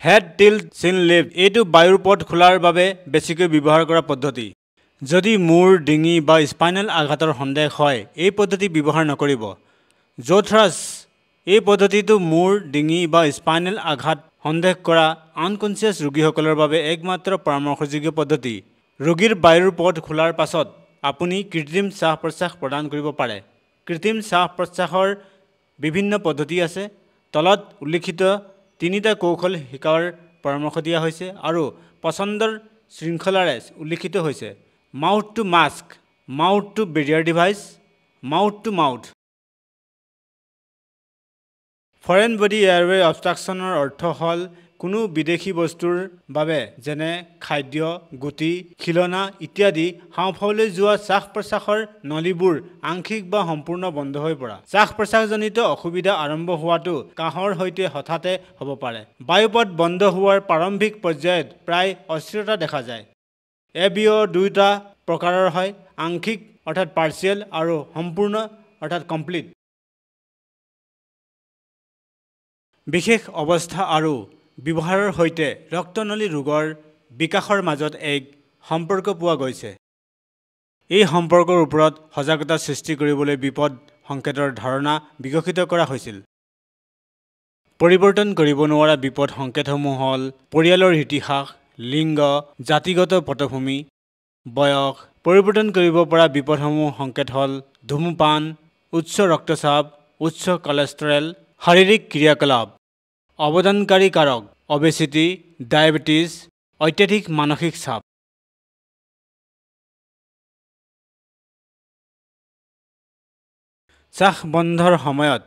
হেড টিল্ট চিন লিফ্ট এইটো বায়ুৰ পথ খোলাৰ বাবে বেছিকৈ ব্যৱহাৰ কৰা পদ্ধতি। যদি মূৰ, ডিঙি বা স্পাইনেল আঘাতৰ সন্দেহ হয়, এই পদ্ধতি ব্যৱহাৰ নকৰিব। জোথ্ৰাছ এই পদ্ধতিটো মূৰ, ডিঙি বা স্পাইনেল আঘাত সন্দেহ কৰা আনকনচিয়াছ ৰোগীসকলৰ বাবে একমাত্ৰ পৰামৰ্শযোগ্য পদ্ধতি। ৰোগীৰ বায়ুৰ পথ খোলাৰ পাছত আপুনি কৃত্ৰিম শ্বাস-প্ৰশ্বাস প্ৰদান কৰিব পাৰে। কৃত্ৰিম শ্বাস-প্ৰশ্বাসৰ বিভিন্ন পদ্ধতি আছে। তলত উল্লিখিত 3টা কৌশল শিকাৰ পৰামৰ্শ দিয়া হৈছে আৰু পছন্দৰ শৃংখলাৰে উল্লিখিত হৈছে: mouth to mask, mouth to barrier device, mouth to mouth. Foreign body airway অবষ্ট্ৰাকশ্যনৰ অৰ্থ হ'ল কোনো বিদেশী বস্তুৰ বাবে যেনে খাদ্য, গুটি, খিলনা ইত্যাদি হাঁওফাওলৈ যোৱা শ্বাস-প্ৰশ্বাসৰ নলীবোৰ আংশিক বা সম্পূৰ্ণ বন্ধ হৈ পৰা। শ্বাস-প্ৰশ্বাসজনিত অসুবিধা আৰম্ভ হোৱাটো কাহৰ সৈতে হঠাতে হ'ব পাৰে। বায়ুপথ বন্ধ হোৱাৰ প্ৰাৰম্ভিক পৰ্যায়ত প্ৰায় অস্থিৰতা দেখা যায়। এবিঅ 2টা প্ৰকাৰৰ হয়: আংশিক অৰ্থাৎ পাৰ্চিয়েল আৰু সম্পূৰ্ণ অৰ্থাৎ কমপ্লিট। বিশেষ অৱস্থা আৰু ব্যৱহাৰৰ সৈতে ৰক্তনলী ৰোগৰ বিকাশৰ মাজত এক সম্পৰ্ক পোৱা গৈছে। এই সম্পৰ্কৰ ওপৰত সজাগতা সৃষ্টি কৰিবলৈ বিপদ সংকেতৰ ধাৰণা বিকশিত কৰা হৈছিল। পৰিৱৰ্তন কৰিব নোৱাৰা বিপদ সংকেতসমূহ হ'ল পৰিয়ালৰ ইতিহাস, লিংগ, জাতিগত পটভূমি, বয়স। পৰিৱৰ্তন কৰিব পৰা বিপদসমূহ সংকেত হ'ল ধূমপান, উচ্চ ৰক্তচাপ, উচ্চ কলেষ্ট্ৰৰেল, শাৰীৰিক ক্ৰিয়াকলাপ, অৱদানকাৰী কাৰক, অবেচিটি, ডায়েবেটিছ, অত্যাধিক মানসিক চাপ। শ্বাস বন্ধৰ সময়ত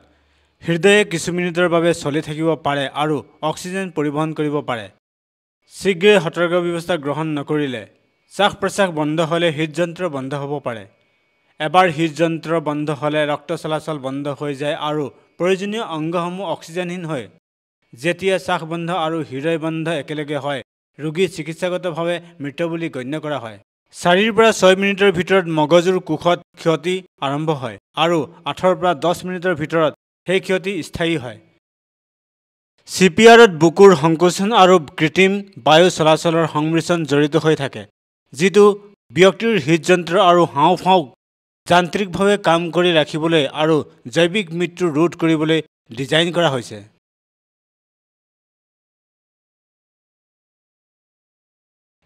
হৃদয়ে কিছু মিনিটৰ বাবে চলি থাকিব পাৰে আৰু অক্সিজেন পৰিবহণ কৰিব পাৰে। শীঘ্ৰে সতৰ্ক ব্যৱস্থা গ্ৰহণ নকৰিলে শ্বাস-প্ৰশ্বাস বন্ধ হ'লে হৃদযন্ত্ৰ বন্ধ হ'ব পাৰে। এবাৰ হৃদযন্ত্ৰ বন্ধ হ'লে ৰক্ত চলাচল বন্ধ হৈ যায় আৰু প্ৰয়োজনীয় অংগসমূহ অক্সিজেনহীন হয়। যেতিয়া শ্বাস বন্ধ আৰু হৃদয় বন্ধ একেলগে হয়, ৰোগী চিকিৎসাগতভাৱে মৃত বুলি গণ্য কৰা হয়। 4 পৰা 6 মিনিটৰ ভিতৰত মগজুৰ কোষত ক্ষতি আৰম্ভ হয় আৰু 8 পৰা 10 মিনিটৰ ভিতৰত সেই ক্ষতি স্থায়ী হয়। CPRত বুকুৰ সংকোচন আৰু কৃত্ৰিম বায়ু চলাচলৰ সংমিশ্ৰণ জড়িত হৈ থাকে, যিটো ব্যক্তিৰ হৃদযন্ত্ৰ আৰু হাঁওফাঁওক যান্ত্ৰিকভাৱে কাম কৰি ৰাখিবলৈ আৰু জৈৱিক মৃত্যু ৰোধ কৰিবলৈ ডিজাইন কৰা হৈছে।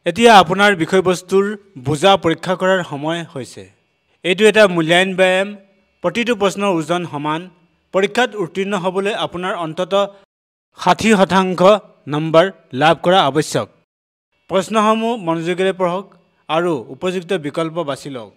এতিয়া আপোনাৰ বিষয়বস্তুৰ বুজা পৰীক্ষা কৰাৰ সময় হৈছে। এইটো এটা মূল্যায়ন ব্যায়াম। প্ৰতিটো প্ৰশ্নৰ ওজন সমান। পৰীক্ষাত উত্তীৰ্ণ হ'বলৈ আপোনাৰ অন্ততঃ 60% নম্বৰ লাভ কৰা আৱশ্যক। প্ৰশ্নসমূহ মনোযোগেৰে পঢ়ক আৰু উপযুক্ত বিকল্প বাছি লওক।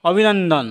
অভিনন্দন।